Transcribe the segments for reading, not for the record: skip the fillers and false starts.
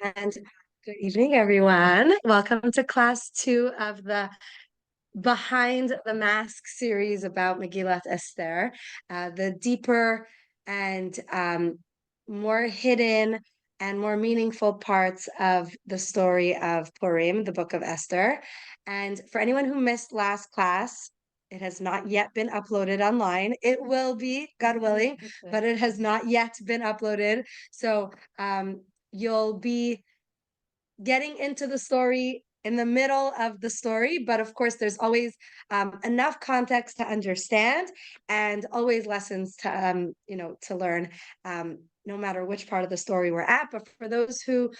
And good evening, everyone. Welcome to class 2 of the Behind the Mask series about Megillat Esther, the deeper and more hidden and more meaningful parts of the story of Purim, the book of Esther. And for anyone who missed last class, it has not yet been uploaded online. It will be, God willing, but it has not yet been uploaded. So you'll be getting into the story in the middle of the story, but of course there's always enough context to understand and always lessons to learn, no matter which part of the story we're at. But for those who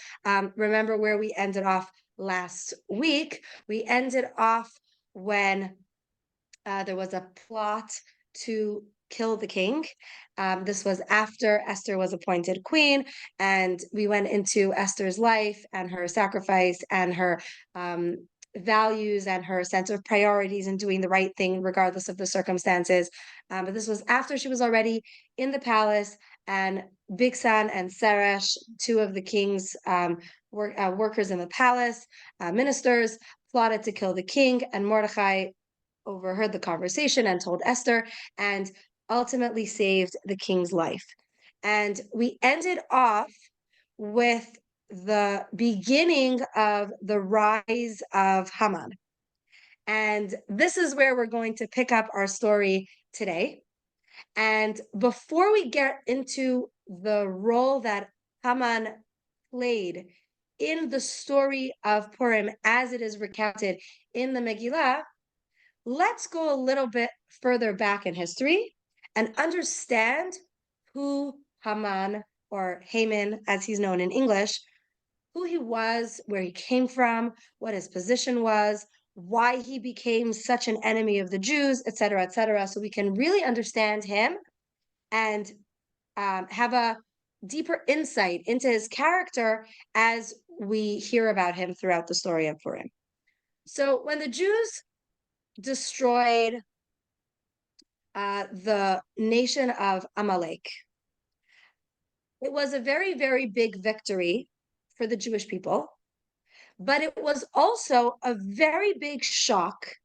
remember where we ended off last week, we ended off when there was a plot to kill the king. This was after Esther was appointed queen, and we went into Esther's life and her sacrifice and her values and her sense of priorities and doing the right thing regardless of the circumstances. But this was after she was already in the palace, and Bigsan and Seresh, two of the king's workers in the palace, ministers, plotted to kill the king, and Mordechai overheard the conversation and told Esther, and ultimately saved the king's life. And we ended off with the beginning of the rise of Haman. And this is where we're going to pick up our story today. And before we get into the role that Haman played in the story of Purim as it is recounted in the Megillah, let's go a little bit further back in history and understand who Haman, or Haman as he's known in English, who he was, where he came from, what his position was, why he became such an enemy of the Jews, etc., so we can really understand him and have a deeper insight into his character as we hear about him throughout the story of Purim. So when the Jews destroyed the nation of Amalek, it was a very, very big victory for the Jewish people, but it was also a very big shock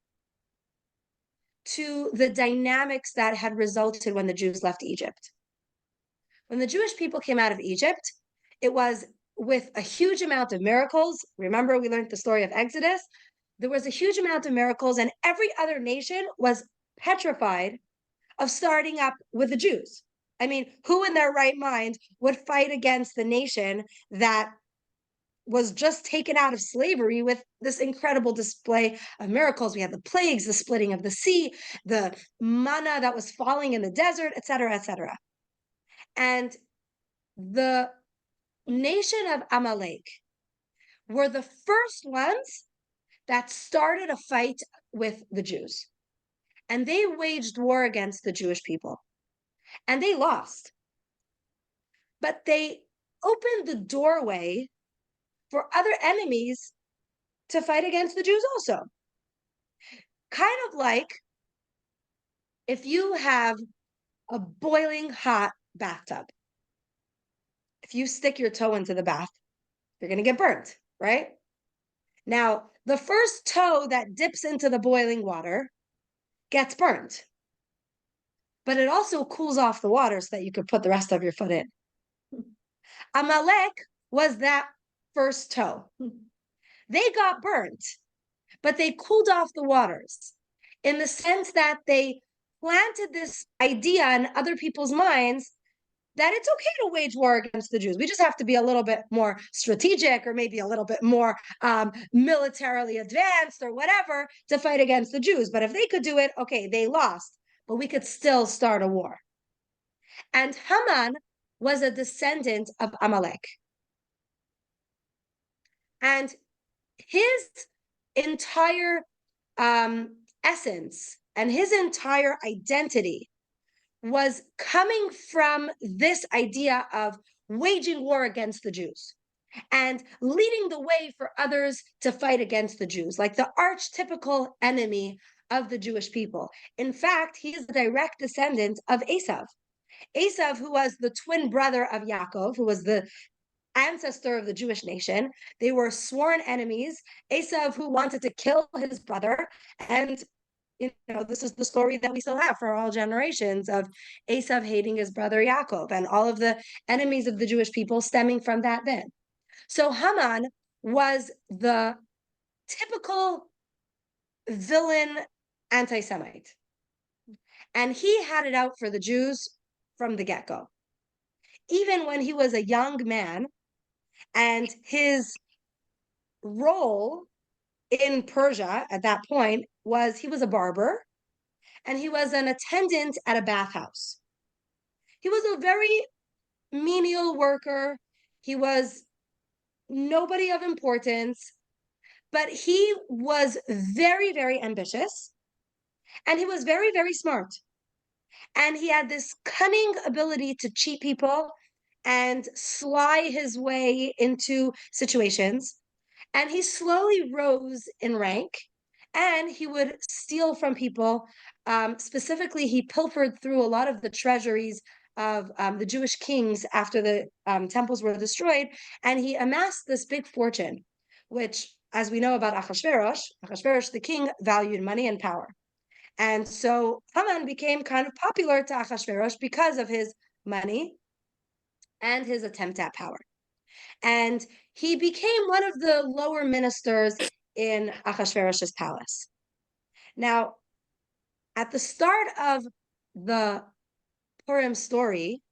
to the dynamics that had resulted when the Jews left Egypt. When the Jewish people came out of Egypt, it was with a huge amount of miracles. Remember, we learned the story of Exodus. There was a huge amount of miracles, and every other nation was petrified of starting up with the Jews. I mean, who in their right mind would fight against the nation that was just taken out of slavery with this incredible display of miracles? We had the plagues, the splitting of the sea, the manna that was falling in the desert, etc., etc. And the nation of Amalek were the first ones that started a fight with the Jews. And they waged war against the Jewish people. And they lost. But they opened the doorway for other enemies to fight against the Jews also. Kind of like if you have a boiling hot bathtub. If you stick your toe into the bath, you're going to get burnt, right? Now, the first toe that dips into the boiling water gets burnt. But it also cools off the water so that you could put the rest of your foot in. Amalek was that first toe. They got burnt, but they cooled off the waters in the sense that they planted this idea in other people's minds that it's okay to wage war against the Jews. We just have to be a little bit more strategic, or maybe a little bit more militarily advanced or whatever to fight against the Jews. But if they could do it, okay, they lost, but we could still start a war. And Haman was a descendant of Amalek. And his entire essence and his entire identity was coming from this idea of waging war against the Jews and leading the way for others to fight against the Jews, like the archetypical enemy of the Jewish people. In fact, he is a direct descendant of Esav. Esav, who was the twin brother of Yaakov, who was the ancestor of the Jewish nation. They were sworn enemies. Esav, who wanted to kill his brother, and this is the story that we still have for all generations of Esav hating his brother Yaakov, and all of the enemies of the Jewish people stemming from that then. So Haman was the typical villain anti-Semite. And he had it out for the Jews from the get-go. Even when he was a young man, and his role in Persia at that point was he was a barber and he was an attendant at a bathhouse. He was a very menial worker. He was nobody of importance, but he was very, very ambitious and he was very, very smart. And he had this cunning ability to cheat people and sly his way into situations. And he slowly rose in rank and he would steal from people. Specifically, he pilfered through a lot of the treasuries of the Jewish kings after the temples were destroyed. And he amassed this big fortune, which, as we know about Achashverosh, the king, valued money and power. And so Haman became kind of popular to Achashverosh because of his money and his attempt at power. And he became one of the lower ministers in Achashverosh's palace. Now, at the start of the Purim story,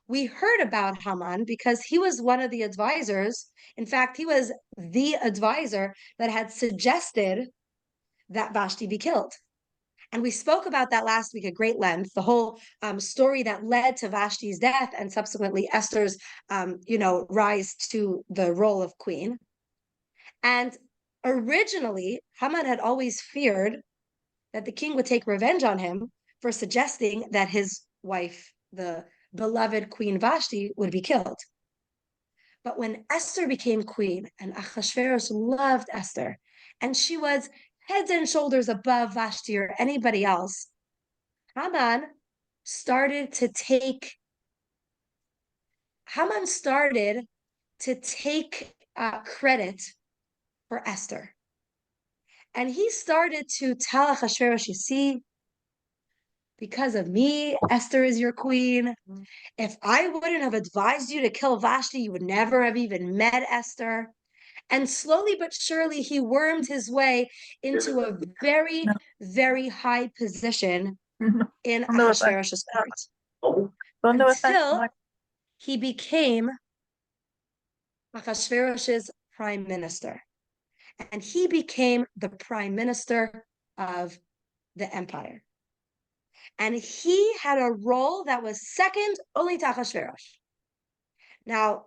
we heard about Haman because he was one of the advisors. In fact, he was the advisor that had suggested that Vashti be killed. And we spoke about that last week at great length, the whole story that led to Vashti's death and subsequently Esther's, rise to the role of queen. And originally, Haman had always feared that the king would take revenge on him for suggesting that his wife, the beloved Queen Vashti, would be killed. But when Esther became queen, and Achashverosh loved Esther, and she was heads and shoulders above Vashti or anybody else, Haman started to take credit for Esther. And he started to tell Achashverosh, you see, because of me, Esther is your queen. If I wouldn't have advised you to kill Vashti, you would never have even met Esther. And slowly but surely, he wormed his way into a very, very high position in Achashverosh's court until he became Achashverosh's prime minister. And he became the prime minister of the empire. And he had a role that was second only to Achashverosh. Now,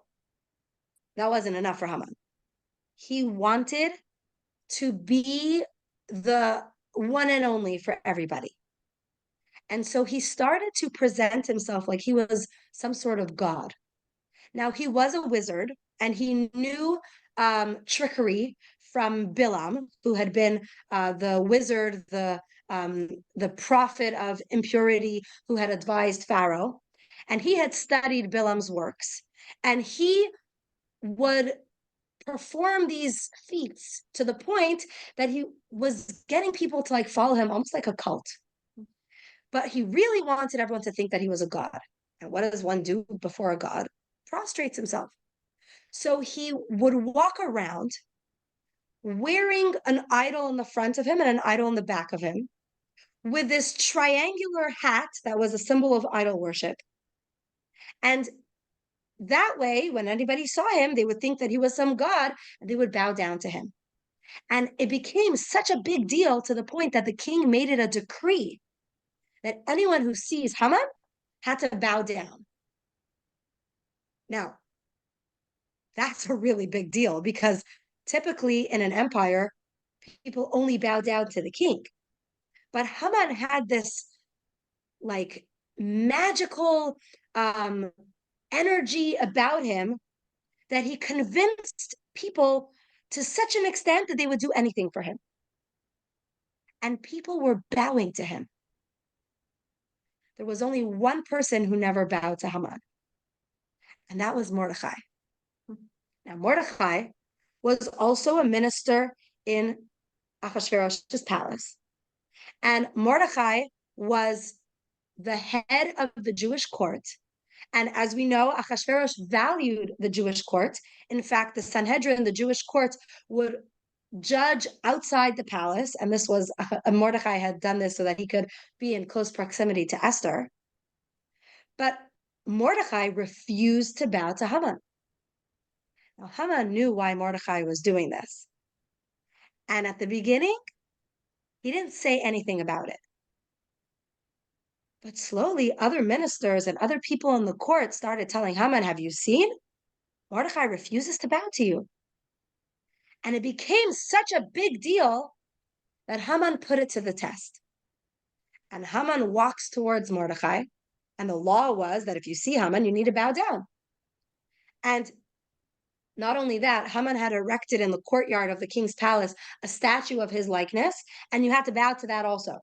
that wasn't enough for Haman. He wanted to be the one and only for everybody. And so he started to present himself like he was some sort of god. Now, he was a wizard and he knew trickery from Bilam, who had been the wizard, the prophet of impurity who had advised Pharaoh. And he had studied Bilam's works. And he would perform these feats to the point that he was getting people to follow him almost like a cult. But he really wanted everyone to think that he was a god. And what does one do before a god? Prostrates himself. So he would walk around wearing an idol in the front of him and an idol in the back of him, with this triangular hat that was a symbol of idol worship. And that way, when anybody saw him, they would think that he was some god and they would bow down to him. And it became such a big deal to the point that the king made it a decree that anyone who sees Haman had to bow down. Now, that's a really big deal because typically in an empire, people only bow down to the king. But Haman had this magical energy about him that he convinced people to such an extent that they would do anything for him. And people were bowing to him. There was only one person who never bowed to Haman, and that was Mordechai. Now, Mordechai was also a minister in Ahasuerus' palace. And Mordechai was the head of the Jewish court. And as we know, Ahasuerus valued the Jewish court. In fact, the Sanhedrin, the Jewish court, would judge outside the palace. And this was, Mordechai had done this so that he could be in close proximity to Esther. But Mordechai refused to bow to Haman. Now, Haman knew why Mordechai was doing this. And at the beginning, he didn't say anything about it. But slowly, other ministers and other people in the court started telling Haman, have you seen? Mordechai refuses to bow to you. And it became such a big deal that Haman put it to the test. And Haman walks towards Mordechai. And the law was that if you see Haman, you need to bow down. And not only that, Haman had erected in the courtyard of the king's palace a statue of his likeness, and you had to bow to that also.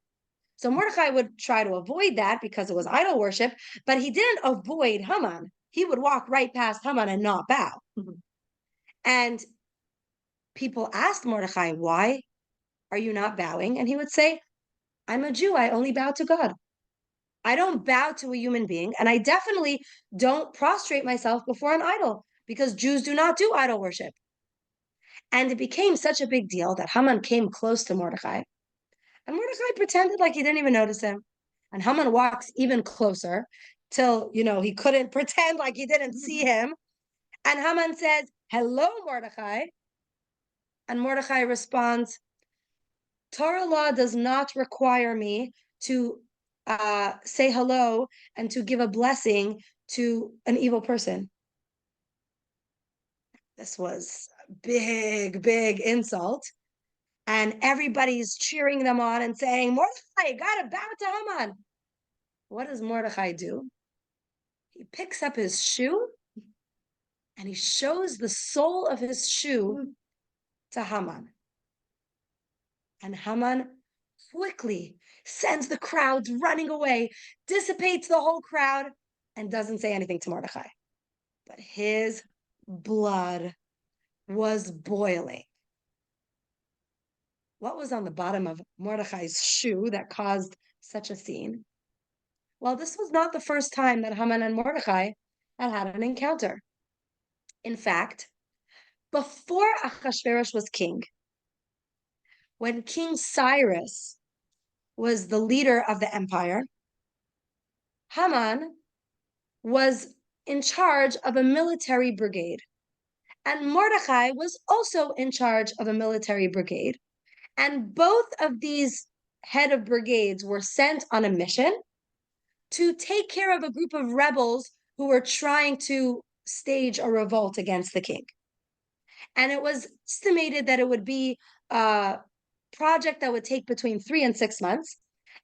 So Mordechai would try to avoid that because it was idol worship, but he didn't avoid Haman. He would walk right past Haman and not bow. And people asked Mordechai, why are you not bowing? And he would say, I'm a Jew. I only bow to God. I don't bow to a human being, and I definitely don't prostrate myself before an idol because Jews do not do idol worship. And it became such a big deal that Haman came close to Mordechai, and Mordechai pretended like he didn't even notice him. And Haman walks even closer till, he couldn't pretend like he didn't see him. And Haman says, hello, Mordechai. And Mordechai responds, Torah law does not require me to say hello and to give a blessing to an evil person. This was a big, big insult. And everybody's cheering them on and saying, Mordechai, gotta bow to Haman. What does Mordechai do? He picks up his shoe and he shows the sole of his shoe to Haman. And Haman quickly sends the crowds running away, dissipates the whole crowd, and doesn't say anything to Mordechai. But his blood was boiling. What was on the bottom of Mordechai's shoe that caused such a scene? Well, this was not the first time that Haman and Mordechai had an encounter. In fact, before Ahasuerus was king, when King Cyrus was the leader of the empire, Haman was in charge of a military brigade. And Mordechai was also in charge of a military brigade. And both of these head of brigades were sent on a mission to take care of a group of rebels who were trying to stage a revolt against the king. And it was estimated that it would be a project that would take between 3 and 6 months.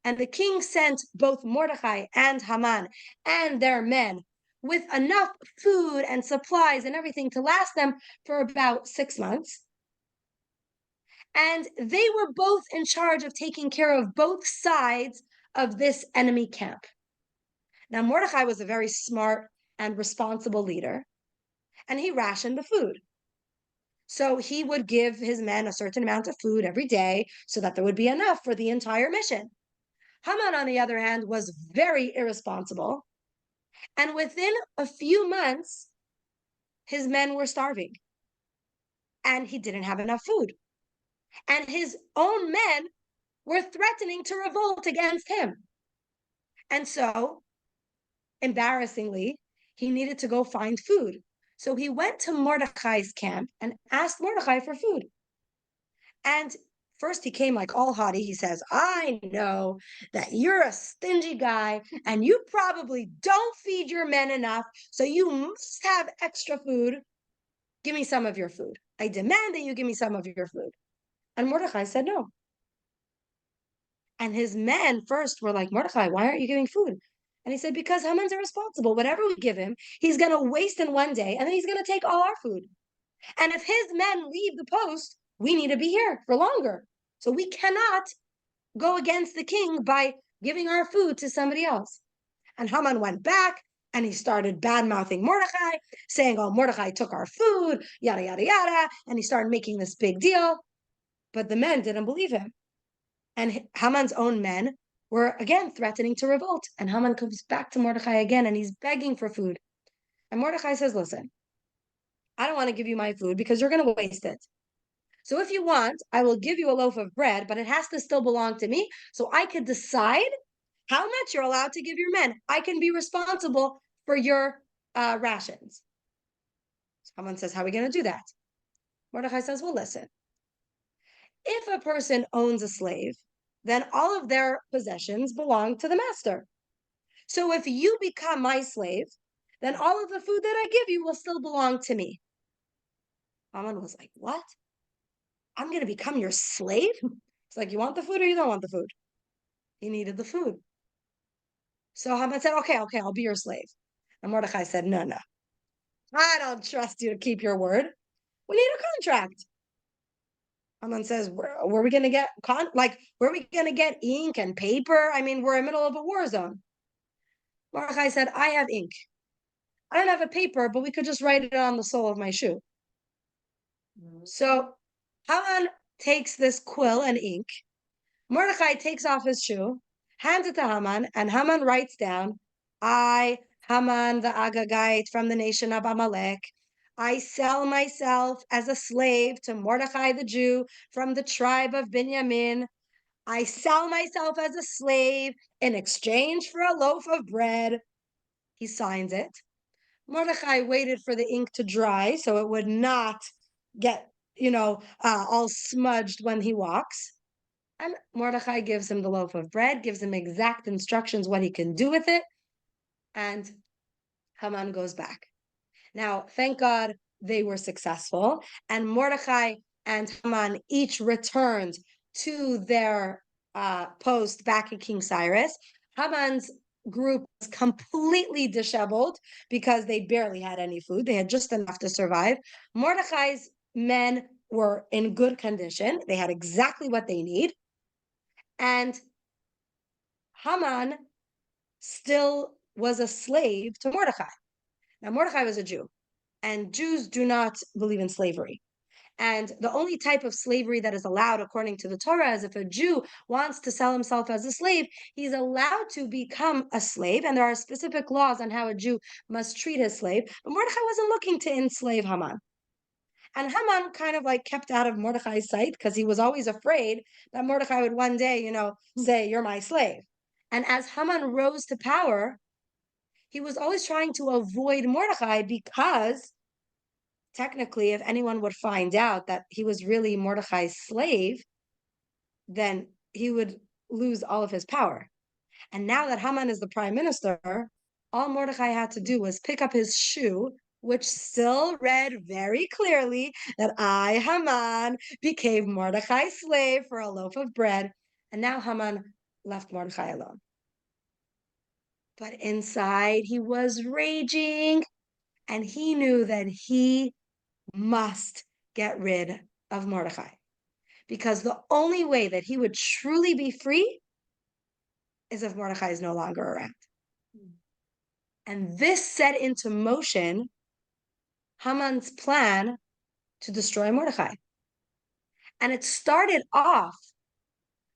And the king sent both Mordechai and Haman and their men with enough food and supplies and everything to last them for about 6 months. And they were both in charge of taking care of both sides of this enemy camp. Now, Mordechai was a very smart and responsible leader, and he rationed the food. So he would give his men a certain amount of food every day so that there would be enough for the entire mission. Haman, on the other hand, was very irresponsible. And within a few months, his men were starving. And he didn't have enough food. And his own men were threatening to revolt against him. And so, embarrassingly, he needed to go find food. So he went to Mordechai's camp and asked Mordechai for food. And first he came like all haughty. He says, I know that you're a stingy guy and you probably don't feed your men enough, so you must have extra food. Give me some of your food. I demand that you give me some of your food. And Mordechai said no. And his men first were like, Mordechai, why aren't you giving food? And he said, because Haman's irresponsible. Whatever we give him, he's going to waste in one day, and then he's going to take all our food. And if his men leave the post, we need to be here for longer. So we cannot go against the king by giving our food to somebody else. And Haman went back And he started bad-mouthing Mordechai, saying, oh, Mordechai took our food, yada, yada, yada. And he started making this big deal. But the men didn't believe him. And Haman's own men were again threatening to revolt. And Haman comes back to Mordechai again and he's begging for food. And Mordechai says, listen, I don't want to give you my food because you're going to waste it. So if you want, I will give you a loaf of bread, but it has to still belong to me. So I could decide how much you're allowed to give your men. I can be responsible for your rations. Someone says, how are we going to do that? Mordechai says, well, listen, if a person owns a slave, then all of their possessions belong to the master. So if you become my slave, then all of the food that I give you will still belong to me. Haman was like, what? I'm going to become your slave? It's like, you want the food or you don't want the food? He needed the food. So Haman said, okay, I'll be your slave. And Mordechai said, no, I don't trust you to keep your word. We need a contract. Haman says, where are we going to get, where are we going to get ink and paper? I mean, we're in the middle of a war zone. Mordechai said, I have ink. I don't have a paper, but we could just write it on the sole of my shoe. So Haman takes this quill and ink. Mordechai takes off his shoe, hands it to Haman, and Haman writes down, I, Haman the Agagite from the nation of Amalek, I sell myself as a slave to Mordechai the Jew from the tribe of Benjamin. I sell myself as a slave in exchange for a loaf of bread. He signs it. Mordechai waited for the ink to dry so it would not get, all smudged when he walks. And Mordechai gives him the loaf of bread, gives him exact instructions what he can do with it. And Haman goes back. Now, thank God they were successful. And Mordechai and Haman each returned to their post back at King Cyrus. Haman's group was completely disheveled because they barely had any food. They had just enough to survive. Mordechai's men were in good condition. They had exactly what they need. And Haman still was a slave to Mordechai. Now, Mordechai was a Jew, and Jews do not believe in slavery. And the only type of slavery that is allowed according to the Torah is if a Jew wants to sell himself as a slave, he's allowed to become a slave. And there are specific laws on how a Jew must treat his slave. But Mordechai wasn't looking to enslave Haman. And Haman kind of kept out of Mordechai's sight because he was always afraid that Mordechai would one day, say, you're my slave. And as Haman rose to power, he was always trying to avoid Mordechai because technically, if anyone would find out that he was really Mordechai's slave, then he would lose all of his power. And now that Haman is the prime minister, all Mordechai had to do was pick up his shoe, which still read very clearly that I, Haman, became Mordechai's slave for a loaf of bread. And now Haman left Mordechai alone. But inside, he was raging, and he knew that he must get rid of Mordechai, because the only way that he would truly be free is if Mordechai is no longer around. And this set into motion Haman's plan to destroy Mordechai. And it started off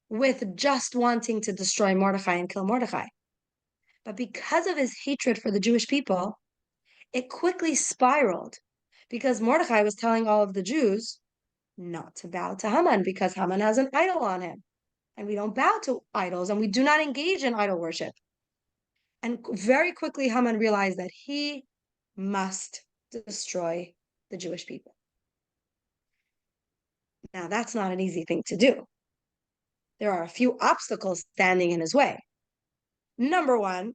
with just wanting to destroy Mordechai and kill Mordechai. But because of his hatred for the Jewish people, it quickly spiraled because Mordechai was telling all of the Jews not to bow to Haman because Haman has an idol on him. And we don't bow to idols and we do not engage in idol worship. And very quickly, Haman realized that he must destroy the Jewish people. Now, that's not an easy thing to do. There are a few obstacles standing in his way. Number one,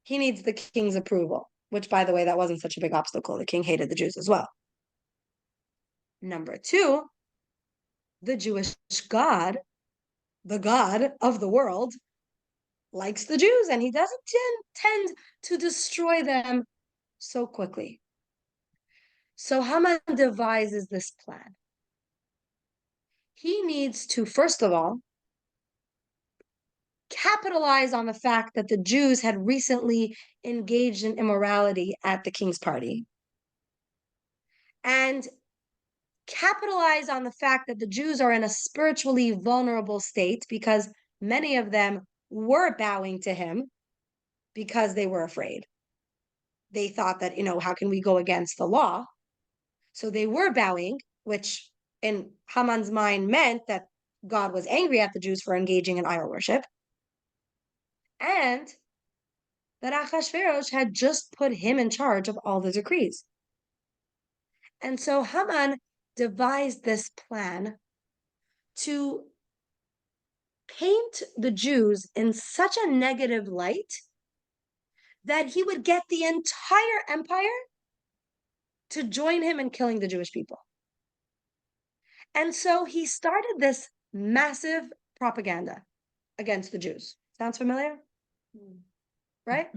he needs the king's approval, which, by the way, that wasn't such a big obstacle. The king hated the Jews as well. Number two, the Jewish God, the God of the world, likes the Jews, and he doesn't tend to destroy them so quickly. So Haman devises this plan. He needs to, first of all, capitalize on the fact that the Jews had recently engaged in immorality at the king's party, and capitalize on the fact that the Jews are in a spiritually vulnerable state because many of them were bowing to him because they were afraid. They thought that, how can we go against the law? So they were bowing, which in Haman's mind meant that God was angry at the Jews for engaging in idol worship, and that Achashverosh had just put him in charge of all the decrees. And so Haman devised this plan to paint the Jews in such a negative light that he would get the entire empire to join him in killing the Jewish people. And so he started this massive propaganda against the Jews. Sounds familiar? Right?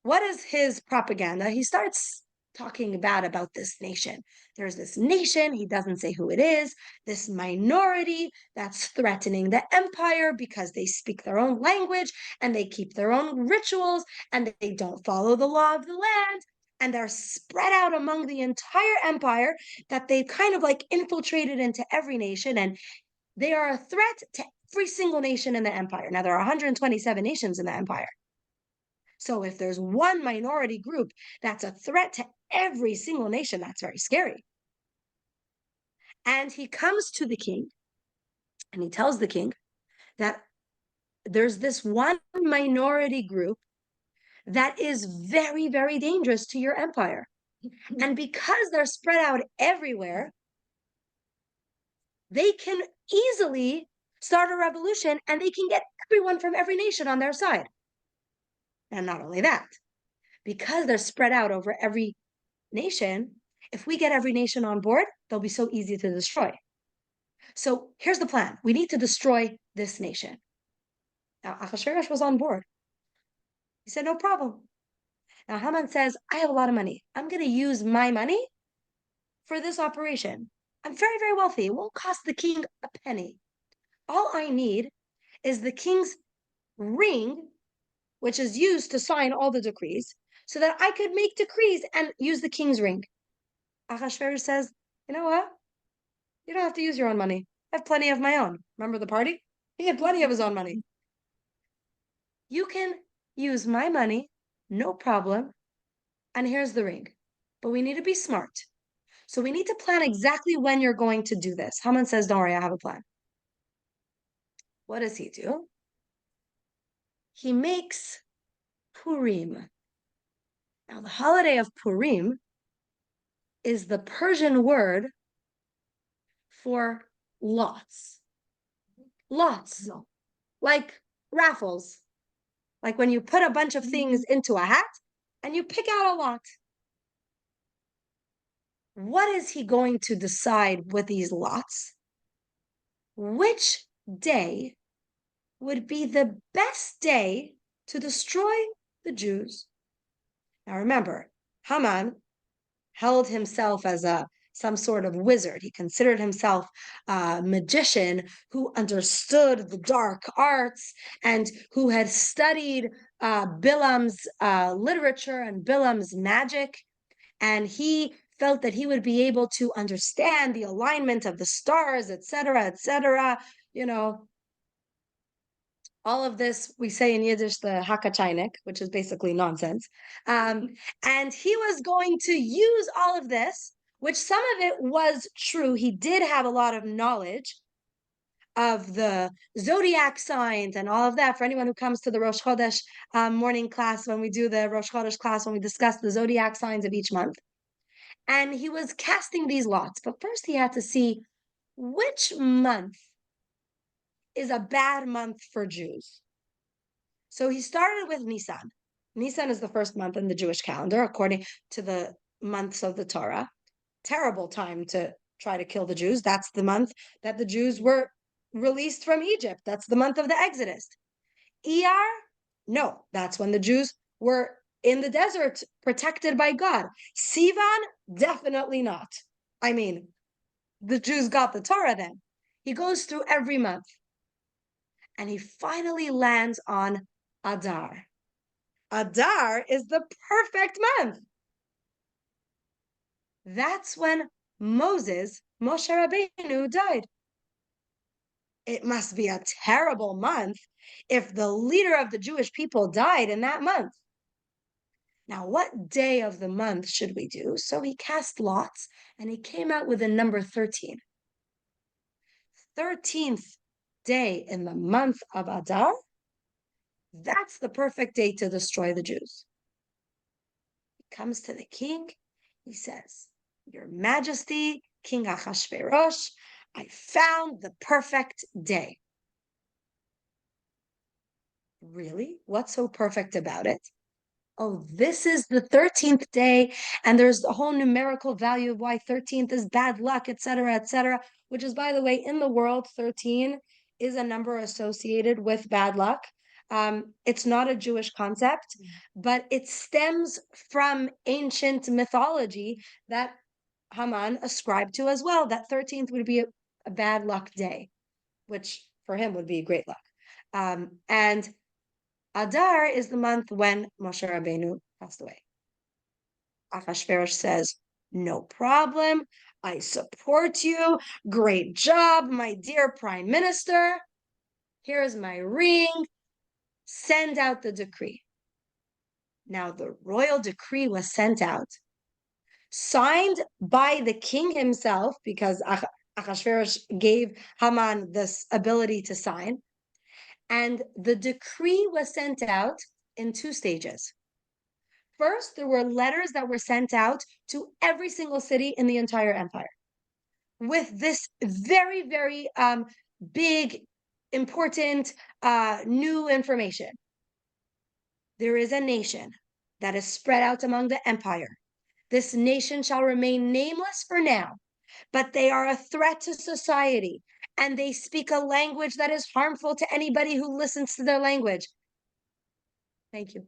What is his propaganda? He starts talking bad about this nation. There's this nation, he doesn't say who it is, this minority that's threatening the empire because they speak their own language and they keep their own rituals and they don't follow the law of the land. And they're spread out among the entire empire, that they kind of like infiltrated into every nation, and they are a threat to every single nation in the empire. Now, there are 127 nations in the empire. So if there's one minority group that's a threat to every single nation, that's very scary. And he comes to the king and he tells the king that there's this one minority group that is very, very dangerous to your empire. And because they're spread out everywhere, they can easily start a revolution and they can get everyone from every nation on their side. And not only that, because they're spread out over every nation, if we get every nation on board, they'll be so easy to destroy. So here's the plan. We need to destroy this nation. Now, Achashverosh was on board. He said, no problem. Now, Haman says, I have a lot of money. I'm going to use my money for this operation. I'm very, very wealthy. It won't cost the king a penny. All I need is the king's ring, which is used to sign all the decrees, so that I could make decrees and use the king's ring. Achashverosh says, you know what? You don't have to use your own money. I have plenty of my own. Remember the party? He had plenty of his own money. You can use my money, no problem. And here's the ring. But we need to be smart. So we need to plan exactly when you're going to do this. Haman says, don't worry, I have a plan. What does he do? He makes Purim. Now, the holiday of Purim is the Persian word for lots. Lots. Like raffles. Like when you put a bunch of things into a hat and you pick out a lot. What is he going to decide with these lots? Which day would be the best day to destroy the Jews? Now remember, Haman held himself as some sort of wizard. He considered himself a magician who understood the dark arts and who had studied Bilam's literature and Bilam's magic. And he felt that he would be able to understand the alignment of the stars, etc., all of this, we say in Yiddish, the hakachainik, which is basically nonsense. And he was going to use all of this, which some of it was true. He did have a lot of knowledge of the zodiac signs and all of that. For anyone who comes to the Rosh Chodesh morning class, when we do the Rosh Chodesh class, when we discuss the zodiac signs of each month. And he was casting these lots. But first he had to see which month is a bad month for Jews. So he started with Nisan. Nisan is the first month in the Jewish calendar, according to the months of the Torah. Terrible time to try to kill the Jews. That's the month that the Jews were released from Egypt. That's the month of the Exodus. Iyar, no, that's when the Jews were in the desert, protected by God. Sivan, definitely not. I mean, the Jews got the Torah then. He goes through every month. And he finally lands on Adar. Adar is the perfect month. That's when Moshe Rabbeinu, died. It must be a terrible month if the leader of the Jewish people died in that month. Now, what day of the month should we do? So he cast lots and he came out with the number 13. 13th day in the month of Adar, that's the perfect day to destroy the Jews. He comes to the king, he says, Your Majesty, King Achashverosh, I found the perfect day. Really? What's so perfect about it? Oh, this is the 13th day, and there's a whole numerical value of why 13th is bad luck, etc., which is, by the way, in the world, 13 is a number associated with bad luck. It's not a Jewish concept, but it stems from ancient mythology that Haman ascribed to as well, that 13th would be a bad luck day, which for him would be great luck. And Adar is the month when Moshe Rabbeinu passed away. Achashverosh says, No problem. I support you. Great job, my dear prime minister. Here's my ring. Send out the decree. Now, the royal decree was sent out, signed by the king himself, because Achashverosh gave Haman this ability to sign. And the decree was sent out in 2 stages. First, there were letters that were sent out to every single city in the entire empire with this very, very big, important new information. There is a nation that is spread out among the empire. This nation shall remain nameless for now, but they are a threat to society, and they speak a language that is harmful to anybody who listens to their language. Thank you.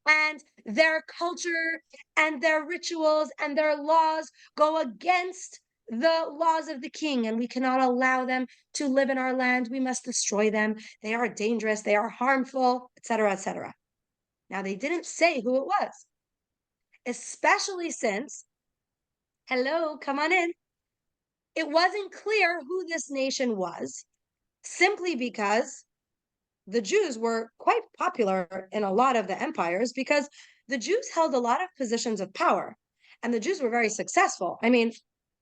And their culture and their rituals and their laws go against the laws of the king, and we cannot allow them to live in our land. We must destroy them. They are dangerous, they are harmful, etc., etc. Now, they didn't say who it was, especially since, hello, come on in. It wasn't clear who this nation was, simply because the Jews were quite popular in a lot of the empires, because the Jews held a lot of positions of power and the Jews were very successful. I mean,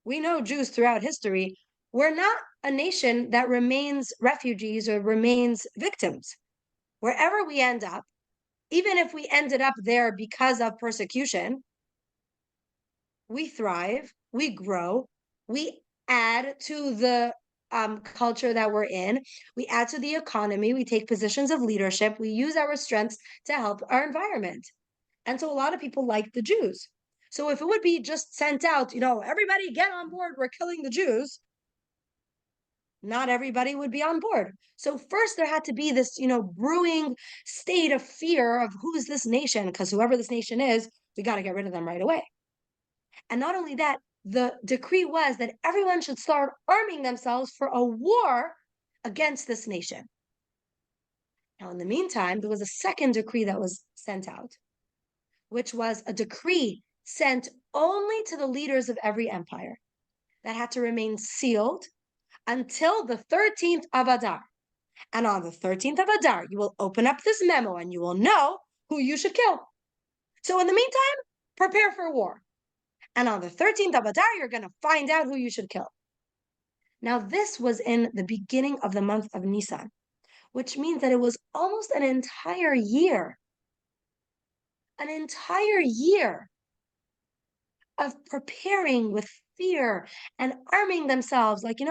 we know Jews throughout history. We're not a nation that remains refugees or remains victims. Wherever we end up, even if we ended up there because of persecution, we thrive, we grow, we add to the culture that we're in, we add to the economy, we take positions of leadership, we use our strengths to help our environment. And so a lot of people like the Jews. So if it would be just sent out, everybody get on board, we're killing the Jews, not everybody would be on board. So first there had to be this, brewing state of fear of who's this nation, because whoever this nation is, we got to get rid of them right away. And not only that, the decree was that everyone should start arming themselves for a war against this nation. Now, in the meantime, there was a second decree that was sent out, which was a decree sent only to the leaders of every empire that had to remain sealed until the 13th of Adar. And on the 13th of Adar, you will open up this memo and you will know who you should kill. So in the meantime, prepare for war. And on the 13th of Adar, you're going to find out who you should kill. Now, this was in the beginning of the month of Nisan, which means that it was almost an entire year of preparing with fear and arming themselves. Like, I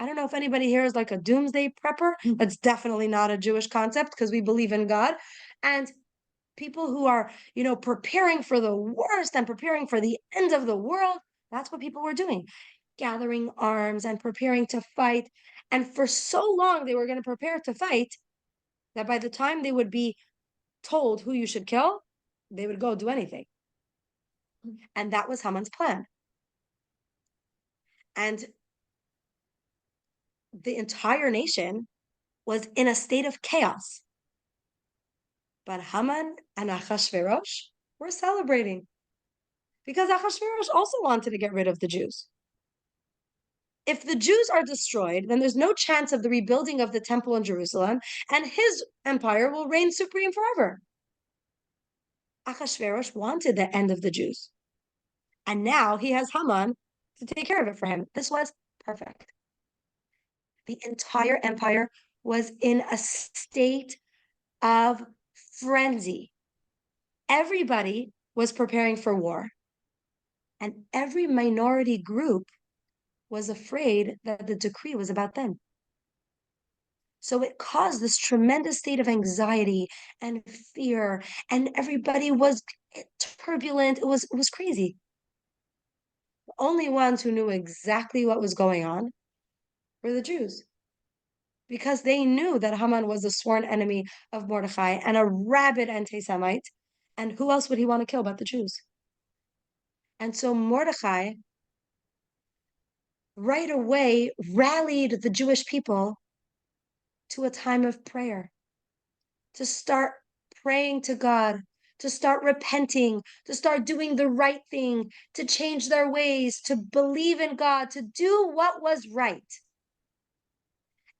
don't know if anybody here is like a doomsday prepper. That's definitely not a Jewish concept because we believe in God. And people who are, preparing for the worst and preparing for the end of the world, that's what people were doing, gathering arms and preparing to fight. And for so long, they were going to prepare to fight that by the time they would be told who you should kill, they would go do anything. And that was Haman's plan. And the entire nation was in a state of chaos. But Haman and Achashverosh were celebrating because Achashverosh also wanted to get rid of the Jews. If the Jews are destroyed, then there's no chance of the rebuilding of the temple in Jerusalem, and his empire will reign supreme forever. Achashverosh wanted the end of the Jews. And now he has Haman to take care of it for him. This was perfect. The entire empire was in a state of frenzy. Everybody was preparing for war. And every minority group was afraid that the decree was about them. So it caused this tremendous state of anxiety and fear, and everybody was turbulent. It was crazy. The only ones who knew exactly what was going on were the Jews, because they knew that Haman was a sworn enemy of Mordechai and a rabid anti-Semite, and who else would he want to kill but the Jews? And so Mordechai right away rallied the Jewish people to a time of prayer, to start praying to God, to start repenting, to start doing the right thing, to change their ways, to believe in God, to do what was right.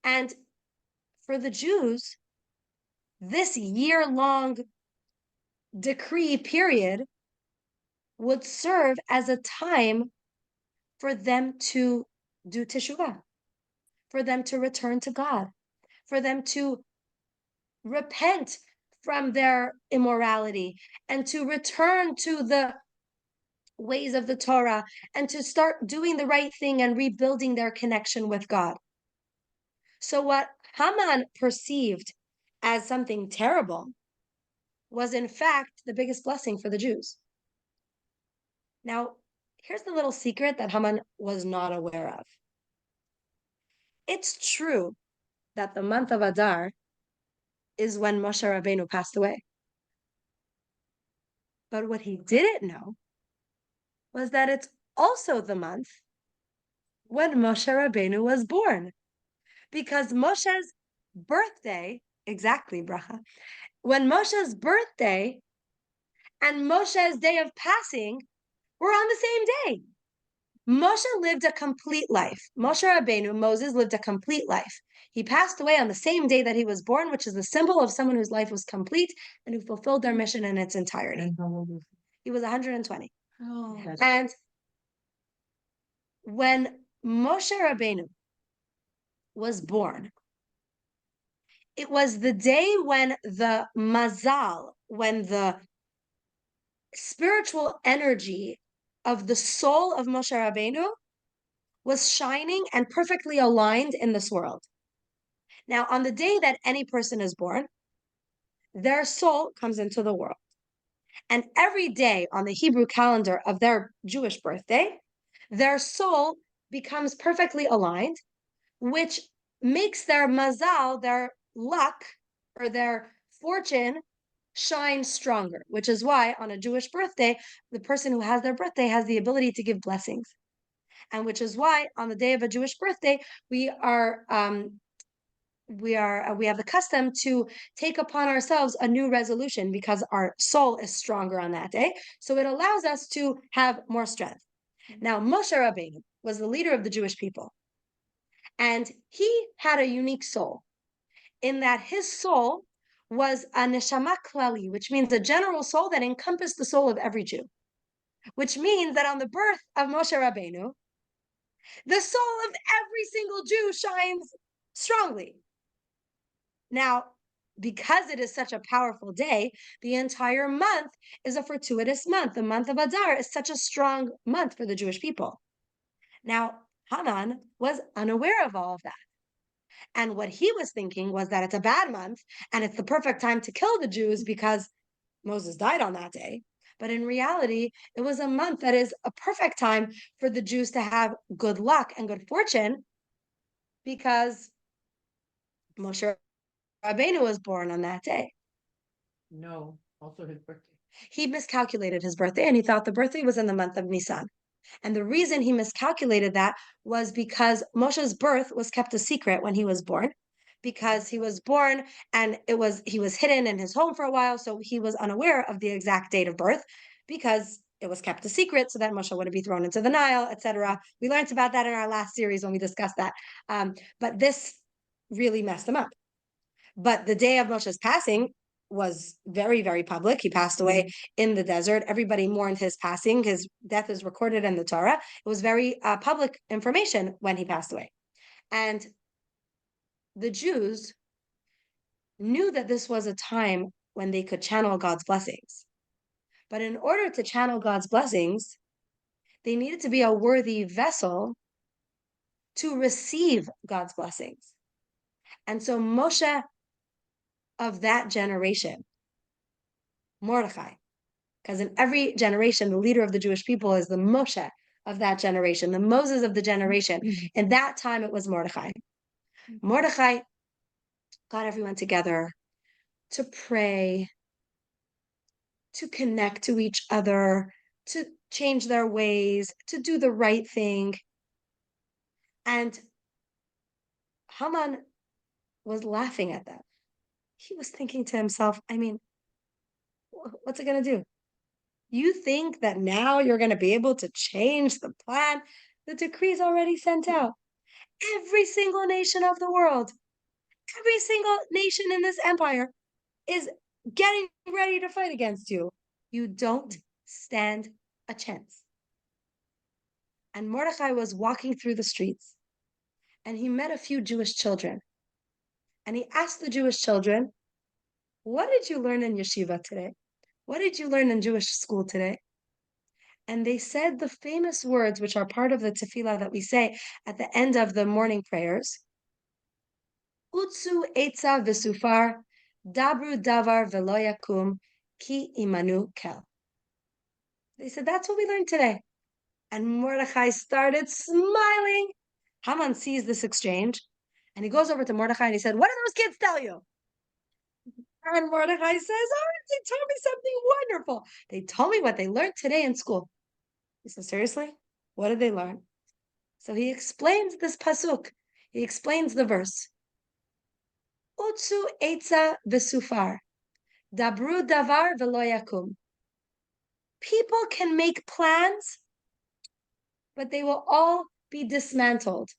And for the Jews, this year-long decree period would serve as a time for them to do teshuvah, for them to return to God, for them to repent from their immorality and to return to the ways of the Torah and to start doing the right thing and rebuilding their connection with God. So what Haman perceived as something terrible was in fact the biggest blessing for the Jews. Now, here's the little secret that Haman was not aware of. It's true that the month of Adar is when Moshe Rabbeinu passed away. But what he didn't know was that it's also the month when Moshe Rabbeinu was born. Because Moshe's birthday, exactly, Bracha, when Moshe's birthday and Moshe's day of passing were on the same day. Moshe lived a complete life. Moshe Rabbeinu, Moses, lived a complete life. He passed away on the same day that he was born, which is the symbol of someone whose life was complete and who fulfilled their mission in its entirety. He was 120. Oh. And when Moshe Rabbeinu was born, it was the day when the mazal, when the spiritual energy of the soul of Moshe Rabbeinu was shining and perfectly aligned in this world. Now, on the day that any person is born, their soul comes into the world. And every day on the Hebrew calendar of their Jewish birthday, their soul becomes perfectly aligned, which makes their mazal, their luck, or their fortune shine stronger, which is why on a Jewish birthday, the person who has their birthday has the ability to give blessings. And which is why on the day of a Jewish birthday, we have the custom to take upon ourselves a new resolution because our soul is stronger on that day. So it allows us to have more strength. Now, Moshe Rabbeinu was the leader of the Jewish people. And he had a unique soul in that his soul was a neshama klali, which means a general soul that encompassed the soul of every Jew. Which means that on the birth of Moshe Rabbeinu, the soul of every single Jew shines strongly. Now, because it is such a powerful day, the entire month is a fortuitous month. The month of Adar is such a strong month for the Jewish people. Now, Haman was unaware of all of that. And what he was thinking was that it's a bad month and it's the perfect time to kill the Jews because Moses died on that day. But in reality, it was a month that is a perfect time for the Jews to have good luck and good fortune because Moshe Rabbeinu was born on that day. No, also his birthday. He miscalculated his birthday and he thought the birthday was in the month of Nisan. And the reason he miscalculated that was because Moshe's birth was kept a secret when he was born, because he was born and he was hidden in his home for a while, so he was unaware of the exact date of birth because it was kept a secret so that Moshe wouldn't be thrown into the Nile, etc. We learned about that in our last series when we discussed that. But this really messed him up. But the day of Moshe's passing was very, very public. He passed away in the desert. Everybody mourned his passing. His death is recorded in the Torah. It was very public information when he passed away. And the Jews knew that this was a time when they could channel God's blessings. But in order to channel God's blessings, they needed to be a worthy vessel to receive God's blessings. And so Moshe of that generation, Mordechai, because in every generation, the leader of the Jewish people is the Moshe of that generation, the Moses of the generation. In that time, it was Mordechai. Mordechai got everyone together to pray, to connect to each other, to change their ways, to do the right thing. And Haman was laughing at them. He was thinking to himself, I mean, what's it going to do? You think that now you're going to be able to change the plan? The decree's already sent out. Every single nation of the world, every single nation in this empire is getting ready to fight against you. You don't stand a chance. And Mordechai was walking through the streets and he met a few Jewish children. And he asked the Jewish children, what did you learn in yeshiva today? What did you learn in Jewish school today? And they said the famous words, which are part of the tefillah that we say at the end of the morning prayers. Utsu etza v'sufar, dabru davar v'lo yakum, ki imanu kel. They said, that's what we learned today. And Mordechai started smiling. Haman sees this exchange, and he goes over to Mordechai and he said, what did those kids tell you? And Mordechai says, oh, they told me something wonderful. They told me what they learned today in school. He says, seriously? What did they learn? So he explains this pasuk. He explains the verse. Utsu etza v'sufar, dabru davar v'lo yakum. People can make plans, but they will all be dismantled.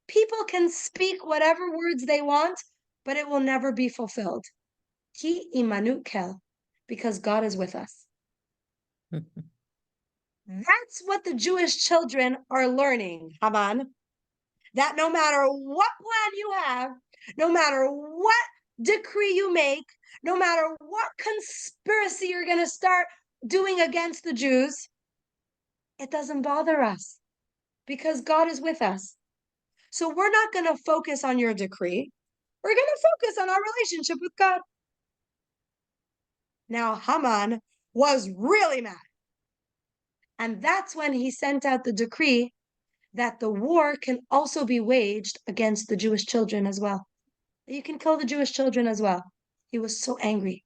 People can speak whatever words they want, but it will never be fulfilled. Ki imanu kel, because God is with us. That's what the Jewish children are learning, Haman. That no matter what plan you have, no matter what decree you make, no matter what conspiracy you're going to start doing against the Jews, it doesn't bother us because God is with us. So we're not going to focus on your decree. We're going to focus on our relationship with God. Now, Haman was really mad. And that's when he sent out the decree that the war can also be waged against the Jewish children as well. You can kill the Jewish children as well. He was so angry.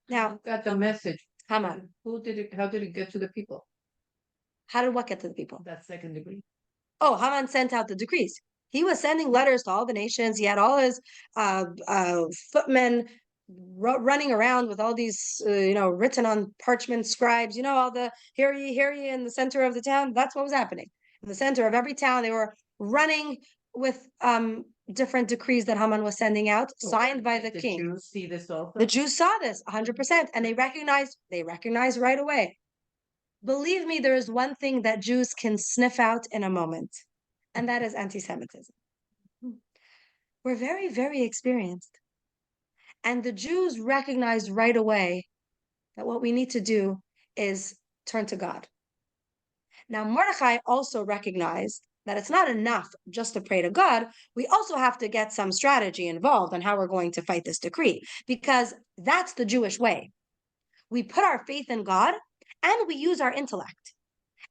Now, Who got the message? Haman. Who did it? How did it get to the people? How did what get to the people? That second degree. Oh, Haman sent out the decrees. He was sending letters to all the nations. He had all his footmen running around with all these, written on parchment scribes. All the hear ye in the center of the town. That's what was happening. In the center of every town, they were running with different decrees that Haman was sending out, signed by the king. The Jews see this also? The Jews saw this 100%, and they recognized right away. Believe me, there is one thing that Jews can sniff out in a moment, and that is anti-Semitism. We're very, very experienced. And the Jews recognized right away that what we need to do is turn to God. Now, Mordechai also recognized that it's not enough just to pray to God. We also have to get some strategy involved on how we're going to fight this decree, because that's the Jewish way. We put our faith in God, and we use our intellect,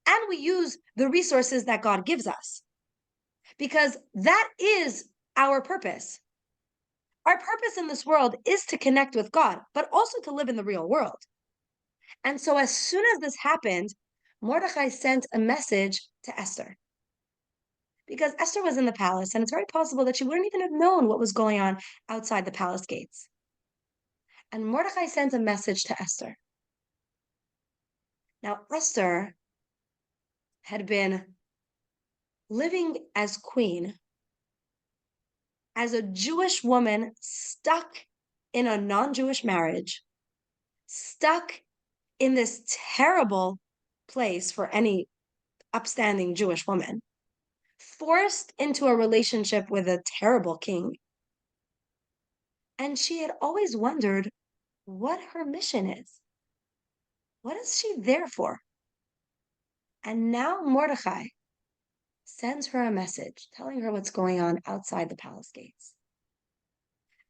and we use the resources that God gives us, because that is our purpose. Our purpose in this world is to connect with God, but also to live in the real world. And so as soon as this happened, Mordechai sent a message to Esther. because Esther was in the palace, and it's very possible that she wouldn't even have known what was going on outside the palace gates. And Mordecai sends a message to Esther. Now, Esther had been living as queen, as a Jewish woman stuck in a non-Jewish marriage, stuck in this terrible place for any upstanding Jewish woman, forced into a relationship with a terrible king. And she had always wondered what her mission is. What is she there for? And now Mordecai sends her a message telling her what's going on outside the palace gates.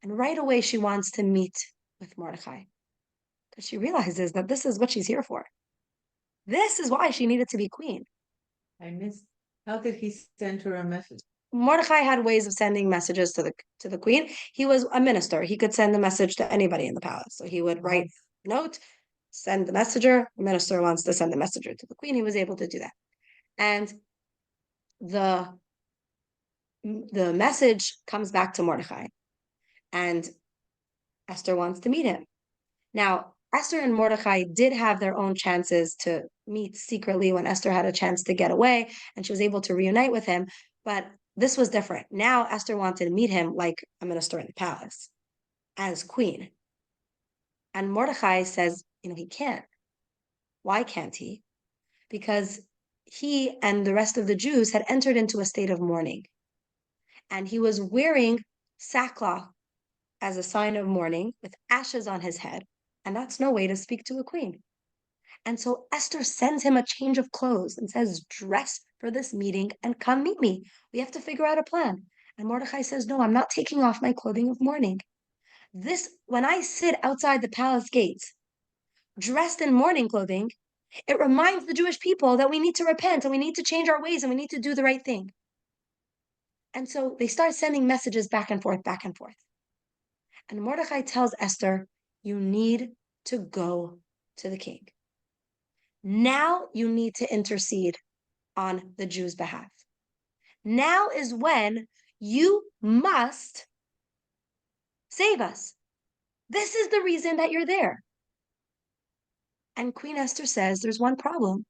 And right away, she wants to meet with Mordecai because she realizes that this is what she's here for. This is why she needed to be queen. I missed. How did he send her a message? Mordecai had ways of sending messages to the queen. He was a minister. He could send a message to anybody in the palace. So he would write a note, send the messenger. The minister wants to send the messenger to the queen. He was able to do that. And the the message comes back to Mordecai, and Esther wants to meet him. Now, Esther and Mordecai did have their own chances to meet secretly when Esther had a chance to get away and she was able to reunite with him. But this was different. Now, Esther wanted to meet him like a minister in the palace as queen. And Mordecai says, he can't. Why can't he? Because he and the rest of the Jews had entered into a state of mourning. And he was wearing sackcloth as a sign of mourning with ashes on his head. And that's no way to speak to a queen. And so Esther sends him a change of clothes and says, dress for this meeting and come meet me. We have to figure out a plan. And Mordecai says, no, I'm not taking off my clothing of mourning. When I sit outside the palace gates, dressed in mourning clothing, it reminds the Jewish people that we need to repent and we need to change our ways and we need to do the right thing. And so they start sending messages back and forth, back and forth. And Mordecai tells Esther, you need to go to the king. Now you need to intercede on the Jews' behalf. Now is when you must save us. This is the reason that you're there. And Queen Esther says, there's one problem.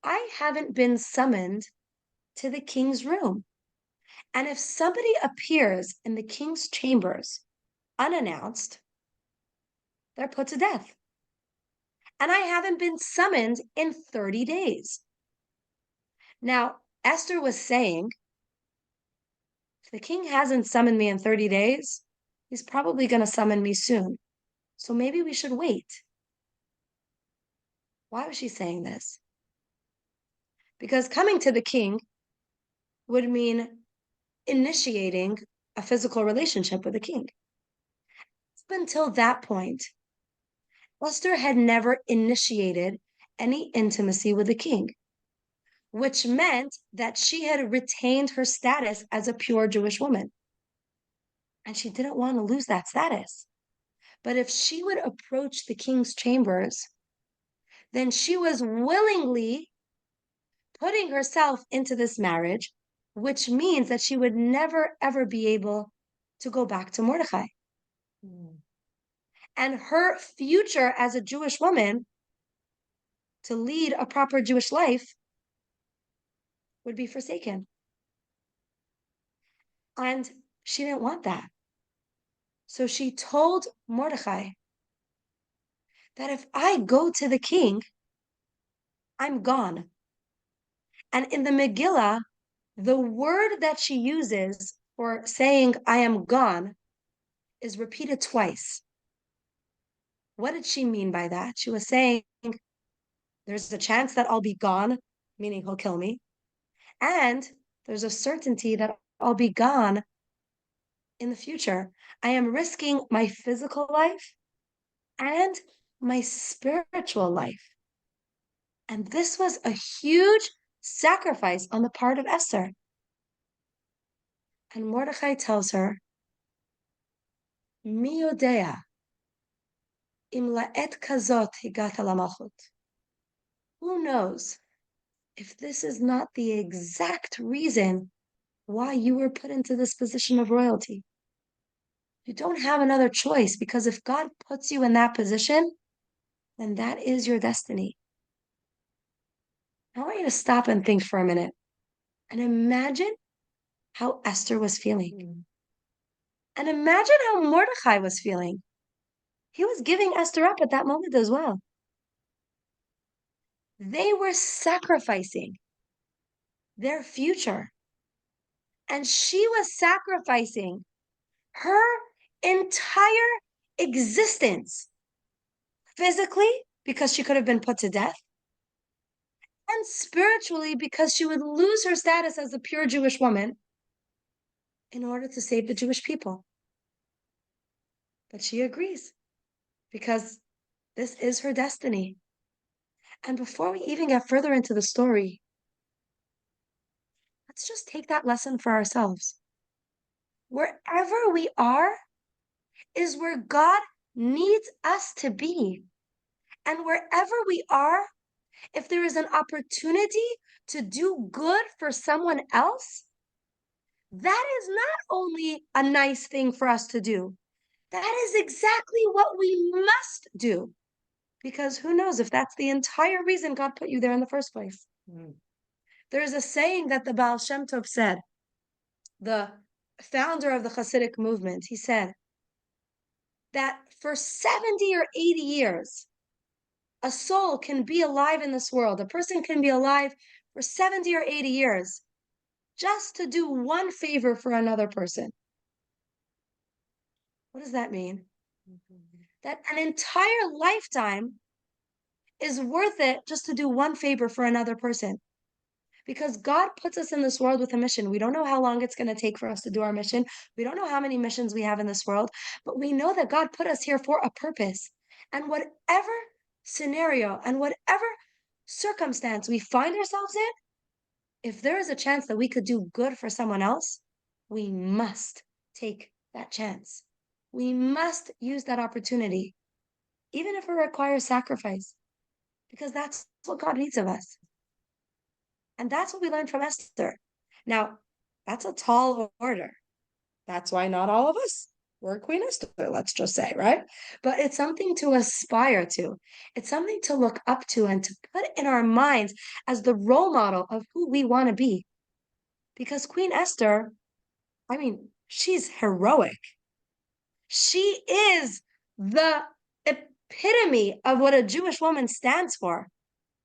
I haven't been summoned to the king's room. And if somebody appears in the king's chambers unannounced, they're put to death. And I haven't been summoned in 30 days. Now, Esther was saying, if the king hasn't summoned me in 30 days, he's probably going to summon me soon. So maybe we should wait. Why was she saying this? Because coming to the king would mean initiating a physical relationship with the king. Up until that point, Esther had never initiated any intimacy with the king, which meant that she had retained her status as a pure Jewish woman. And she didn't want to lose that status. But if she would approach the king's chambers, then she was willingly putting herself into this marriage, which means that she would never, ever be able to go back to Mordecai. And her future as a Jewish woman to lead a proper Jewish life would be forsaken. And she didn't want that. So she told Mordecai that if I go to the king, I'm gone. And in the Megillah, the word that she uses for saying I am gone is repeated twice. What did she mean by that? She was saying there's a chance that I'll be gone, meaning he'll kill me. And there's a certainty that I'll be gone in the future. I am risking my physical life and my spiritual life. And this was a huge sacrifice on the part of Esther. And Mordecai tells her, Mi yodea im la'et kazot higata lamalchut. Who knows if this is not the exact reason why you were put into this position of royalty? You don't have another choice, because if God puts you in that position, then that is your destiny. I want you to stop and think for a minute and imagine how Esther was feeling. And imagine how Mordecai was feeling. He was giving Esther up at that moment as well. They were sacrificing their future. And she was sacrificing her entire existence physically, because she could have been put to death, and spiritually, because she would lose her status as a pure Jewish woman in order to save the Jewish people. But she agrees, because this is her destiny. And before we even get further into the story, let's just take that lesson for ourselves. Wherever we are is where God needs us to be. And wherever we are, if there is an opportunity to do good for someone else, that is not only a nice thing for us to do, that is exactly what we must do. Because who knows if that's the entire reason God put you there in the first place. There is a saying that the Baal Shem Tov said, the founder of the Hasidic movement. He said that for 70 or 80 years, a soul can be alive in this world. A person can be alive for 70 or 80 years just to do one favor for another person. What does that mean? That an entire lifetime is worth it just to do one favor for another person. Because God puts us in this world with a mission. We don't know how long it's going to take for us to do our mission. We don't know how many missions we have in this world, but we know that God put us here for a purpose. And whatever scenario and whatever circumstance we find ourselves in, if there is a chance that we could do good for someone else, we must take that chance. We must use that opportunity, even if it requires sacrifice, because that's what God needs of us. And that's what we learned from Esther. Now, that's a tall order. That's why not all of us were Queen Esther, let's just say, right? But it's something to aspire to. It's something to look up to and to put in our minds as the role model of who we want to be. Because Queen Esther, I mean, she's heroic. She is the epitome of what a Jewish woman stands for.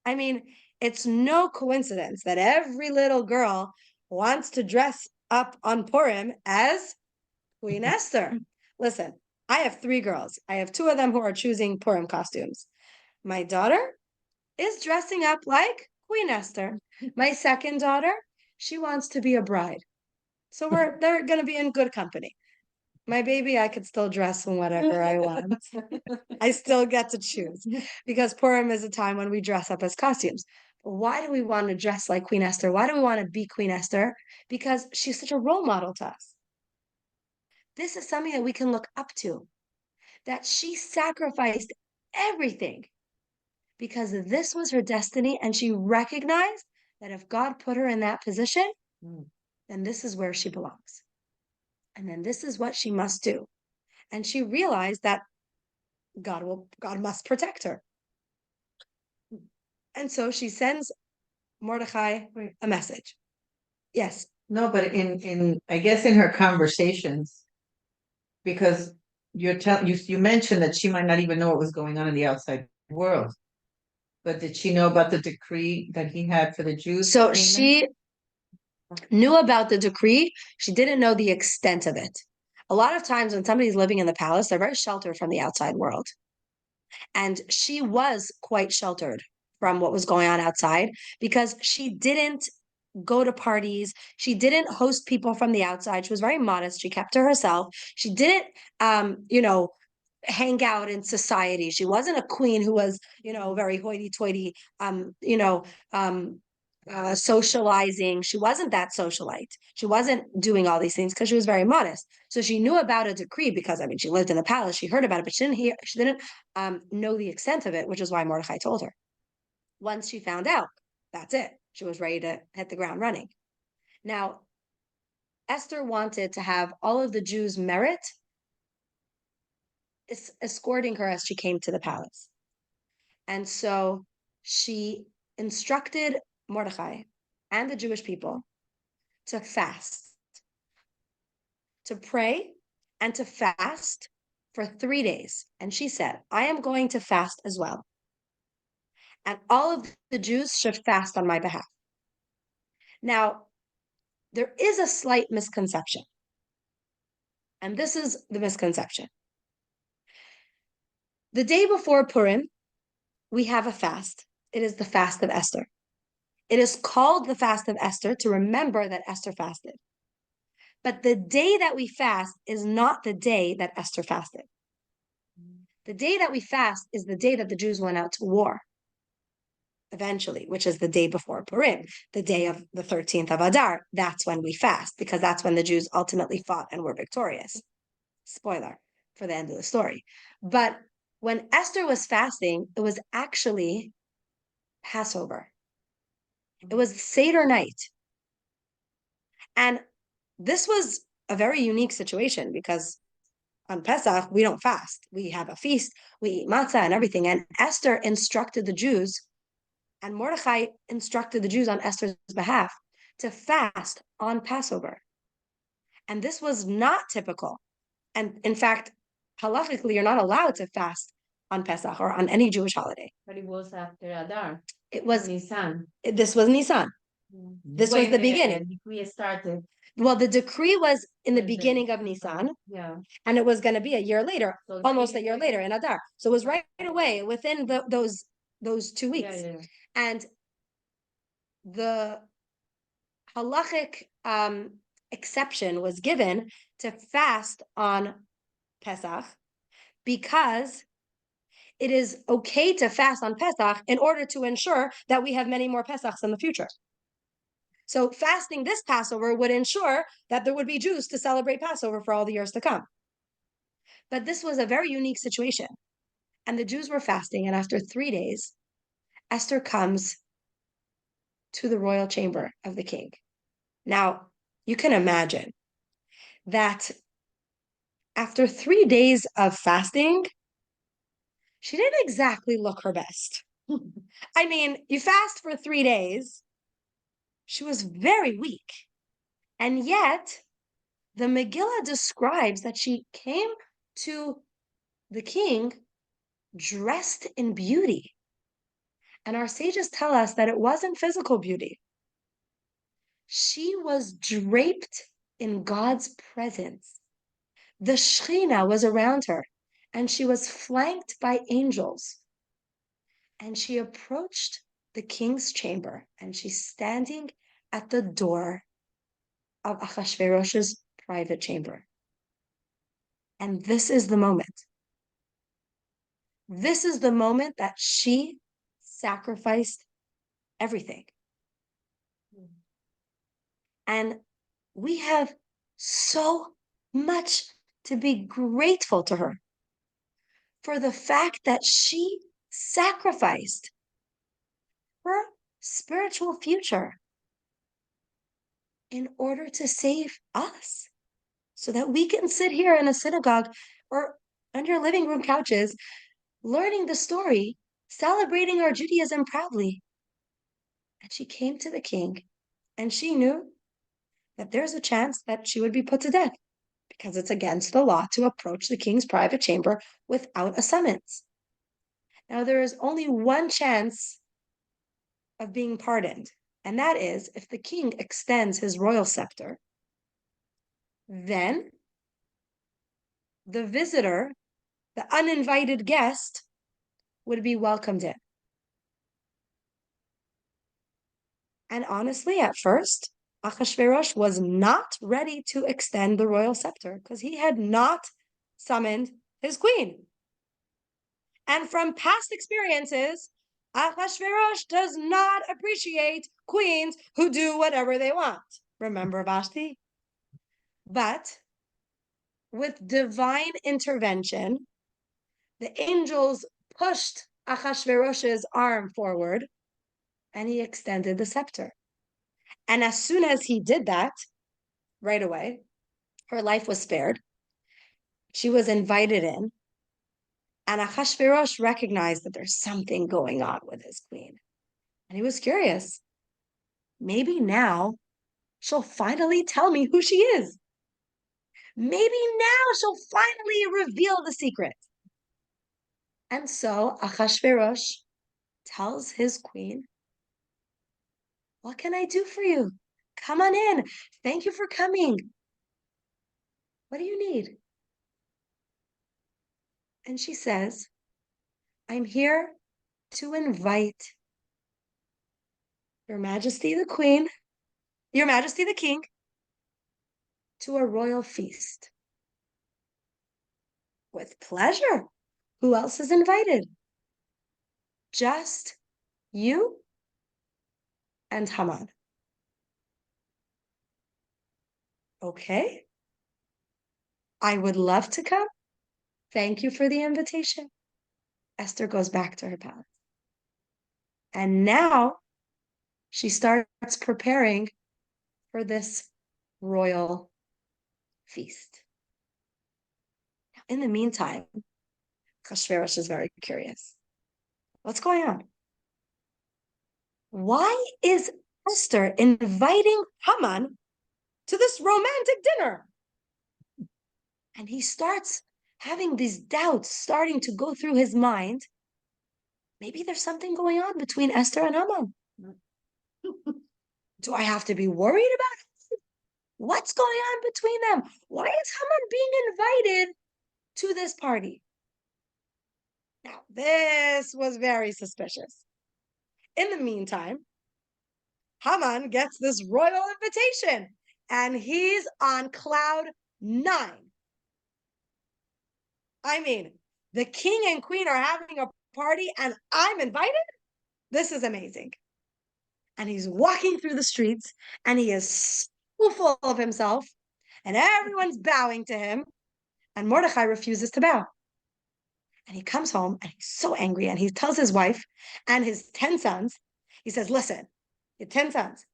I mean, it's no coincidence that every little girl wants to dress up on Purim as Queen Esther. Listen, I have 3 girls. I have 2 of them who are choosing Purim costumes. My daughter is dressing up like Queen Esther. My second daughter, she wants to be a bride. So they're going to be in good company. My baby, I could still dress in whatever I want. I still get to choose, because Purim is a time when we dress up as costumes. Why do we want to dress like Queen Esther? Why do we want to be Queen Esther? Because she's such a role model to us. This is something that we can look up to, that she sacrificed everything because this was her destiny, and she recognized that if God put her in that position, then this is where she belongs. And then this is what she must do. And she realized that God must protect her. And so she sends Mordecai a message. Yes. No, but in I guess in her conversations, because you mentioned that she might not even know what was going on in the outside world. But did she know about the decree that he had for the Jews? So she knew about the decree. She didn't know the extent of it. A lot of times when somebody's living in the palace, they're very sheltered from the outside world. And she was quite sheltered from what was going on outside, because she didn't go to parties. She didn't host people from the outside. She was very modest. She kept to herself. She didn't, hang out in society. She wasn't a queen who was, very hoity-toity, socializing. She wasn't that socialite. She wasn't doing all these things because she was very modest. So she knew about a decree because, she lived in the palace. She heard about it, but she didn't know the extent of it, which is why Mordecai told her. Once she found out, that's it. She was ready to hit the ground running. Now, Esther wanted to have all of the Jews' merit escorting her as she came to the palace. And so she instructed Mordechai and the Jewish people to fast, to pray and to fast for 3 days. And she said, I am going to fast as well. And all of the Jews should fast on my behalf. Now, there is a slight misconception. And this is the misconception. The day before Purim, we have a fast. It is the fast of Esther. It is called the fast of Esther to remember that Esther fasted. But the day that we fast is not the day that Esther fasted. The day that we fast is the day that the Jews went out to war, eventually, which is the day before Purim, the day of the 13th of Adar. That's when we fast, because that's when the Jews ultimately fought and were victorious. Spoiler for the end of the story. But when Esther was fasting, it was actually Passover. It was Seder night. And this was a very unique situation because on Pesach, we don't fast. We have a feast, we eat matzah and everything. And Esther instructed the Jews, and Mordechai instructed the Jews on Esther's behalf to fast on Passover. And this was not typical. And in fact, halachically, you're not allowed to fast on Pesach or on any Jewish holiday. But it was after Adar. It was Nisan. This was Nisan. This was the beginning. We started. Well, the decree was in the beginning of Nisan. Yeah. And it was going to be a year later, So almost a year later in Adar. So it was right away within those 2 weeks. Yeah. And the halachic exception was given to fast on Pesach because it is okay to fast on Pesach in order to ensure that we have many more Pesachs in the future. So fasting this Passover would ensure that there would be Jews to celebrate Passover for all the years to come. But this was a very unique situation. And the Jews were fasting, and after 3 days, Esther comes to the royal chamber of the king. Now, you can imagine that after 3 days of fasting, she didn't exactly look her best. I mean, you fast for 3 days. She was very weak. And yet, the Megillah describes that she came to the king dressed in beauty. And our sages tell us that it wasn't physical beauty. She was draped in God's presence. The Shekhinah was around her, and she was flanked by angels. And she approached the king's chamber, and she's standing at the door of Achashverosh's private chamber. And this is the moment. This is the moment that she sacrificed everything. And we have so much to be grateful to her for the fact that she sacrificed her spiritual future in order to save us so that we can sit here in a synagogue or on your living room couches learning the story, celebrating our Judaism proudly. And she came to the king and she knew that there's a chance that she would be put to death because it's against the law to approach the king's private chamber without a summons. Now, there is only one chance of being pardoned, and that is if the king extends his royal scepter, then the visitor, the uninvited guest, would be welcomed in. And honestly, at first, Achashverosh was not ready to extend the royal scepter because he had not summoned his queen. And from past experiences, Achashverosh does not appreciate queens who do whatever they want. Remember Vashti? But with divine intervention, the angels pushed Achashverosh's arm forward, and he extended the scepter. And as soon as he did that, right away, her life was spared. She was invited in, and Achashverosh recognized that there's something going on with his queen. And he was curious. Maybe now she'll finally tell me who she is. Maybe now she'll finally reveal the secret. And so Achashverosh tells his queen, what can I do for you? Come on in. Thank you for coming. What do you need? And she says, I'm here to invite Your Majesty the Queen, Your Majesty the King, to a royal feast. With pleasure. Who else is invited? Just you and Haman. Okay. I would love to come. Thank you for the invitation. Esther goes back to her palace. And now she starts preparing for this royal feast. Now, in the meantime, Achashverosh is very curious. What's going on? Why is Esther inviting Haman to this romantic dinner? And he starts having these doubts starting to go through his mind. Maybe there's something going on between Esther and Haman. Do I have to be worried about it? What's going on between them? Why is Haman being invited to this party? Now, this was very suspicious. In the meantime, Haman gets this royal invitation, and he's on cloud 9. I mean, the king and queen are having a party, and I'm invited? This is amazing. And he's walking through the streets, and he is so full of himself, and everyone's bowing to him, and Mordechai refuses to bow. And he comes home, and he's so angry, and he tells his wife and his 10 sons, he says, listen, your 10 sons,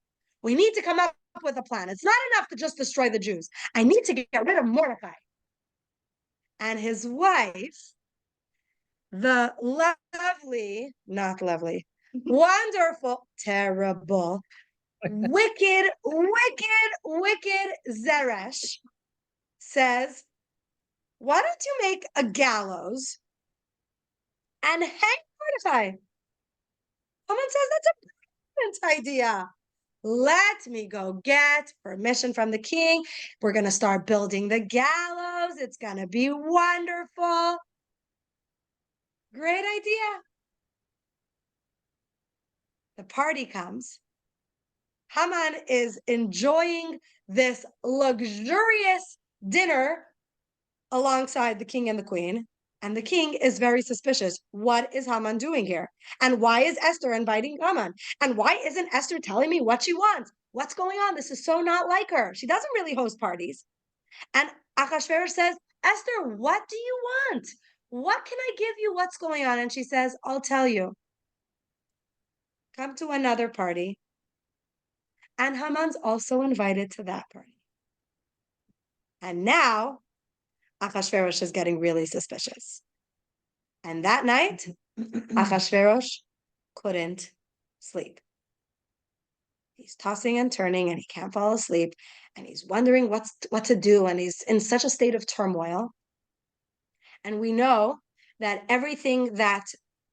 we need to come up with a plan. It's not enough to just destroy the Jews. I need to get rid of Mordechai. And his wife, the lovely, not lovely, wonderful, terrible, wicked, wicked, wicked Zeresh says, why don't you make a gallows and hang Mordechai? Someone says that's a brilliant idea. Let me go get permission from the king. We're going to start building the gallows. It's going to be wonderful. Great idea. The party comes. Haman is enjoying this luxurious dinner alongside the king and the queen. And the king is very suspicious. What is Haman doing here? And why is Esther inviting Haman? And why isn't Esther telling me what she wants? What's going on? This is so not like her. She doesn't really host parties. And Achashverosh says, Esther, what do you want? What can I give you? What's going on? And she says, I'll tell you. Come to another party. And Haman's also invited to that party. And now Achashverosh is getting really suspicious. And that night, Achashverosh couldn't sleep. He's tossing and turning and he can't fall asleep. And he's wondering what to do. And he's in such a state of turmoil. And we know that everything that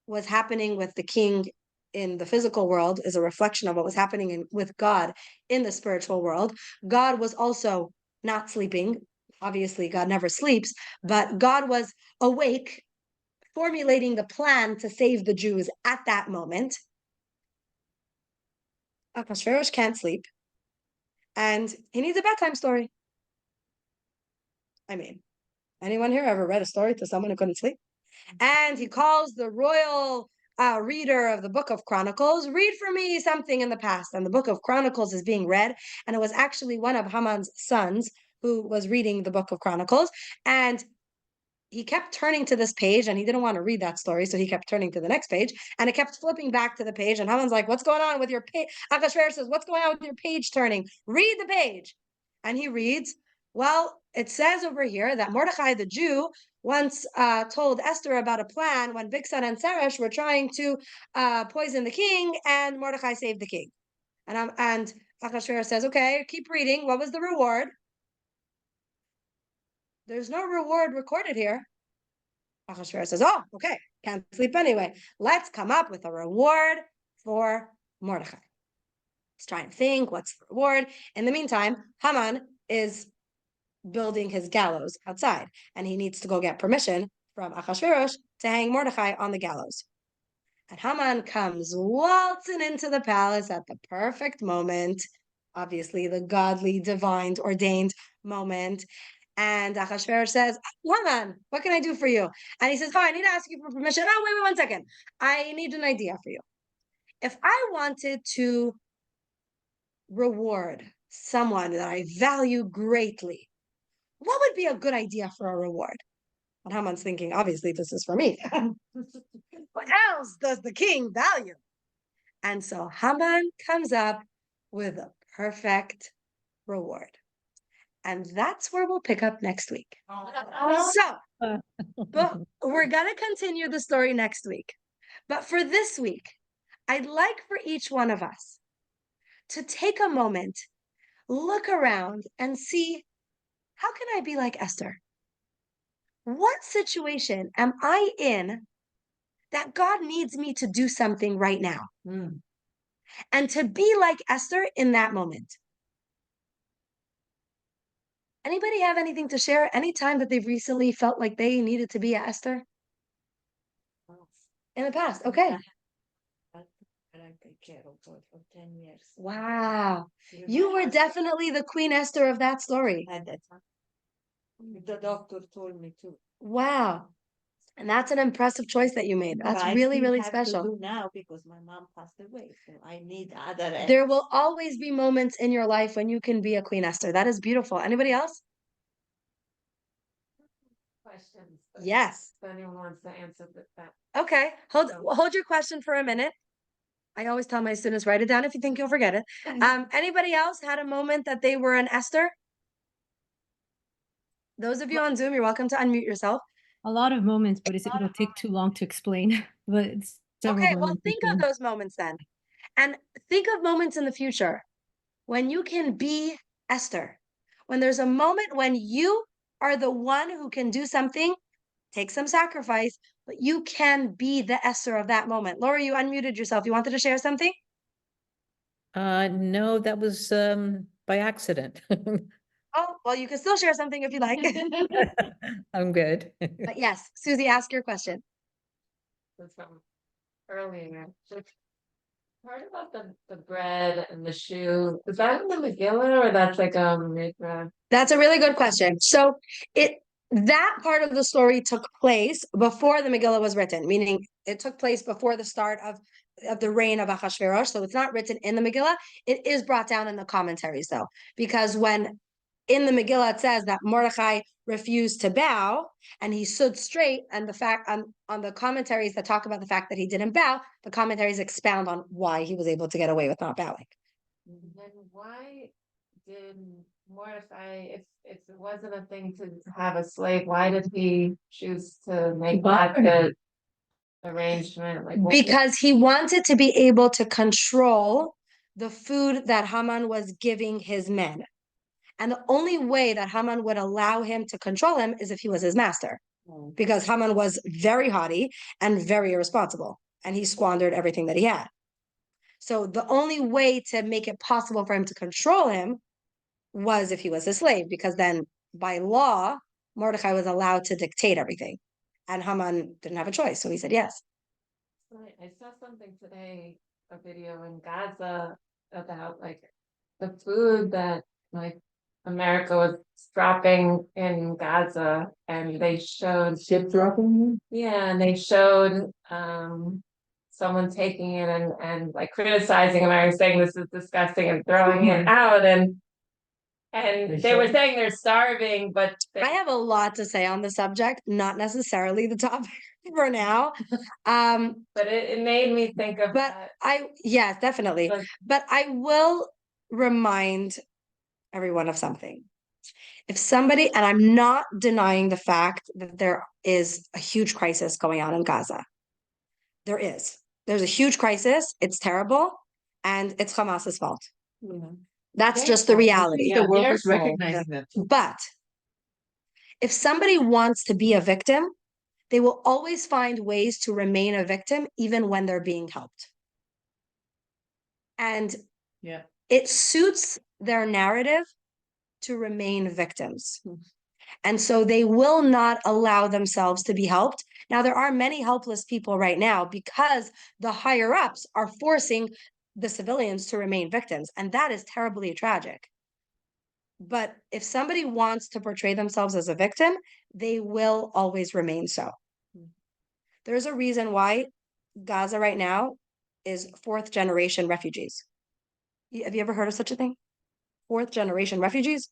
was happening with the king in the physical world is a reflection of what was happening with God in the spiritual world. God was also not sleeping. Obviously, God never sleeps, but God was awake, formulating the plan to save the Jews at that moment. Achashverosh can't sleep, and he needs a bedtime story. I mean, anyone here ever read a story to someone who couldn't sleep? And he calls the royal reader of the Book of Chronicles, read for me something in the past. And the Book of Chronicles is being read, and it was actually one of Haman's sons who was reading the Book of Chronicles. And he kept turning to this page and he didn't want to read that story. So he kept turning to the next page and it kept flipping back to the page. And Haman's like, what's going on with your page? Achashverosh says, what's going on with your page turning? Read the page. And he reads, well, it says over here that Mordechai the Jew once told Esther about a plan when Bigsan and Seresh were trying to poison the king, and Mordechai saved the king. And Achashverosh says, okay, keep reading. What was the reward? There's no reward recorded here. Achashverosh says, oh, okay, can't sleep anyway. Let's come up with a reward for Mordechai. He's trying to think, what's the reward? In the meantime, Haman is building his gallows outside, and he needs to go get permission from Achashverosh to hang Mordechai on the gallows. And Haman comes waltzing into the palace at the perfect moment, obviously the godly, divine, ordained moment. And Achashverosh says, Haman, what can I do for you? And he says, oh, I need to ask you for permission. Oh, wait 1 second. I need an idea for you. If I wanted to reward someone that I value greatly, what would be a good idea for a reward? And Haman's thinking, obviously, this is for me. What else does the king value? And so Haman comes up with a perfect reward. And that's where we'll pick up next week. So, but we're going to continue the story next week. But for this week, I'd like for each one of us to take a moment, look around, and see, how can I be like Esther? What situation am I in that God needs me to do something right now? And to be like Esther in that moment. Anybody have anything to share? Any time that they've recently felt like they needed to be a Esther? In the past, okay. For 10 years. Wow. You were definitely the Queen Esther of that story. At that time. The doctor told me to. Wow. And that's an impressive choice that you made. That's But really, I really have special. to do now because my mom passed away. So I need other. There will always be moments in your life when you can be a Queen Esther. That is beautiful. Anybody else? Questions. Yes. If anyone wants to answer that. Okay. Hold your question for a minute. I always tell my students, write it down if you think you'll forget it. Anybody else had a moment that they were an Esther? Those of you on Zoom, you're welcome to unmute yourself. A lot of moments, but it'll take too long to explain. But it's several Okay, well, moments. think of those moments then. And think of moments in the future when you can be Esther. When there's a moment when you are the one who can do something, take some sacrifice, but you can be the Esther of that moment. Laura, you unmuted yourself. You wanted to share something? No, that was by accident. Oh, well, you can still share something if you like. I'm good. But yes, Susie, ask your question. That's from earlier. So part about the bread and the shoe, is that in the Megillah or that's like Mikra? That's a really good question. So that part of the story took place before the Megillah was written, meaning it took place before the start of the reign of Achashverosh. So it's not written in the Megillah. It is brought down in the commentaries, though, because when in the Megillah it says that Mordechai refused to bow and he stood straight, and the fact on the commentaries that talk about the fact that he didn't bow, the commentaries expound on why he was able to get away with not bowing. Then why did Mordecai, if it wasn't a thing to have a slave, why did he choose to make that the arrangement? Like because he wanted to be able to control the food that Haman was giving his men. And the only way that Haman would allow him to control him is if he was his master. Because Haman was very haughty and very irresponsible, and he squandered everything that he had. So the only way to make it possible for him to control him was if he was a slave, because then by law, Mordechai was allowed to dictate everything. And Haman didn't have a choice, so he said yes. I saw something today, a video in Gaza about like the food that like America was dropping in Gaza, and they showed Ship dropping? yeah, and they showed someone taking it and like criticizing America, saying this is disgusting and throwing it out, And they were saying they're starving, but I have a lot to say on the subject, not necessarily the topic for now. but it made me think of But that. yes, definitely. Like, But I will remind everyone of something. If somebody, and I'm not denying the fact that there is a huge crisis going on in Gaza. There is. There's a huge crisis. It's terrible. And it's Hamas's fault. That's just the reality. The world their is fault. recognizing that. But if somebody wants to be a victim, they will always find ways to remain a victim, even when they're being helped. And Yeah. it suits their narrative to remain victims. And so they will not allow themselves to be helped. Now, there are many helpless people right now because the higher ups are forcing the civilians to remain victims. And that is terribly tragic. But if somebody wants to portray themselves as a victim, they will always remain so. There's a reason why Gaza right now is fourth generation refugees. Have you ever heard of such a thing? Fourth generation refugees?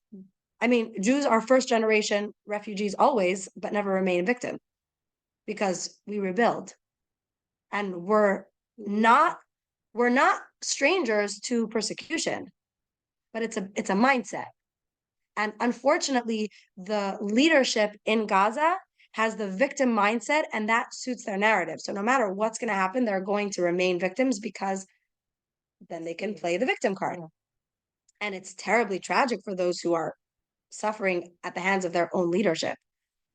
I mean, Jews are first generation refugees always, but never remain victim because we rebuild. And we're not strangers to persecution, but it's a mindset. And unfortunately, the leadership in Gaza has the victim mindset, and that suits their narrative. So no matter what's going to happen, they're going to remain victims because then they can play the victim card. And it's terribly tragic for those who are suffering at the hands of their own leadership.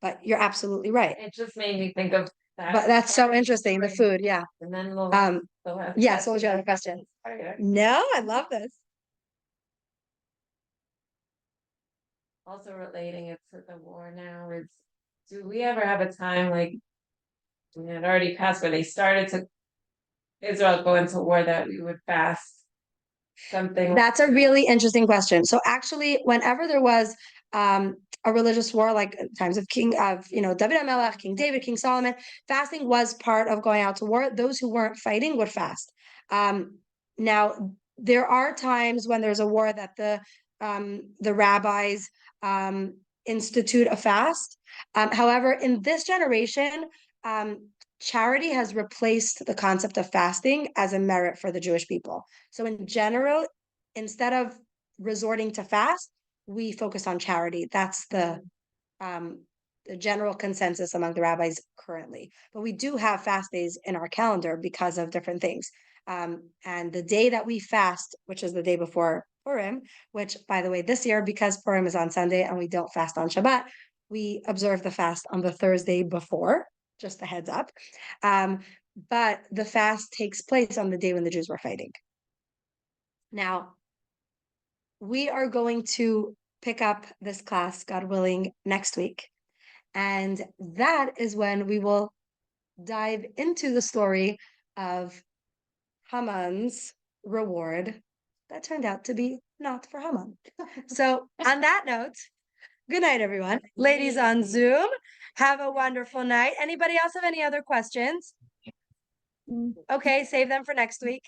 But you're absolutely right. It just made me think of that. But that's so interesting, the food, yeah. And then we'll have Yeah, so what's your other question? No, I love this. Also relating it to the war now is, do we ever have a time like, I mean, it already passed where they started to Israel go into war that we would fast something? That's a really interesting question. So actually, whenever there was a religious war, like times of David HaMelech, King David, King Solomon, fasting was part of going out to war. Those who weren't fighting would fast. Now, there are times when there's a war that the rabbis institute a fast. However, in this generation, charity has replaced the concept of fasting as a merit for the Jewish people. So in general, instead of resorting to fast, we focus on charity. That's the general consensus among the rabbis currently. But we do have fast days in our calendar because of different things. And the day that we fast, which is the day before Purim, which, by the way, this year, because Purim is on Sunday and we don't fast on Shabbat, we observe the fast on the Thursday before, just a heads up. But the fast takes place on the day when the Jews were fighting. Now, we are going to pick up this class, God willing, next week. And that is when we will dive into the story of Haman's reward that turned out to be not for Haman. So on that note, good night, everyone. Ladies on Zoom, have a wonderful night. Anybody else have any other questions? Okay, save them for next week.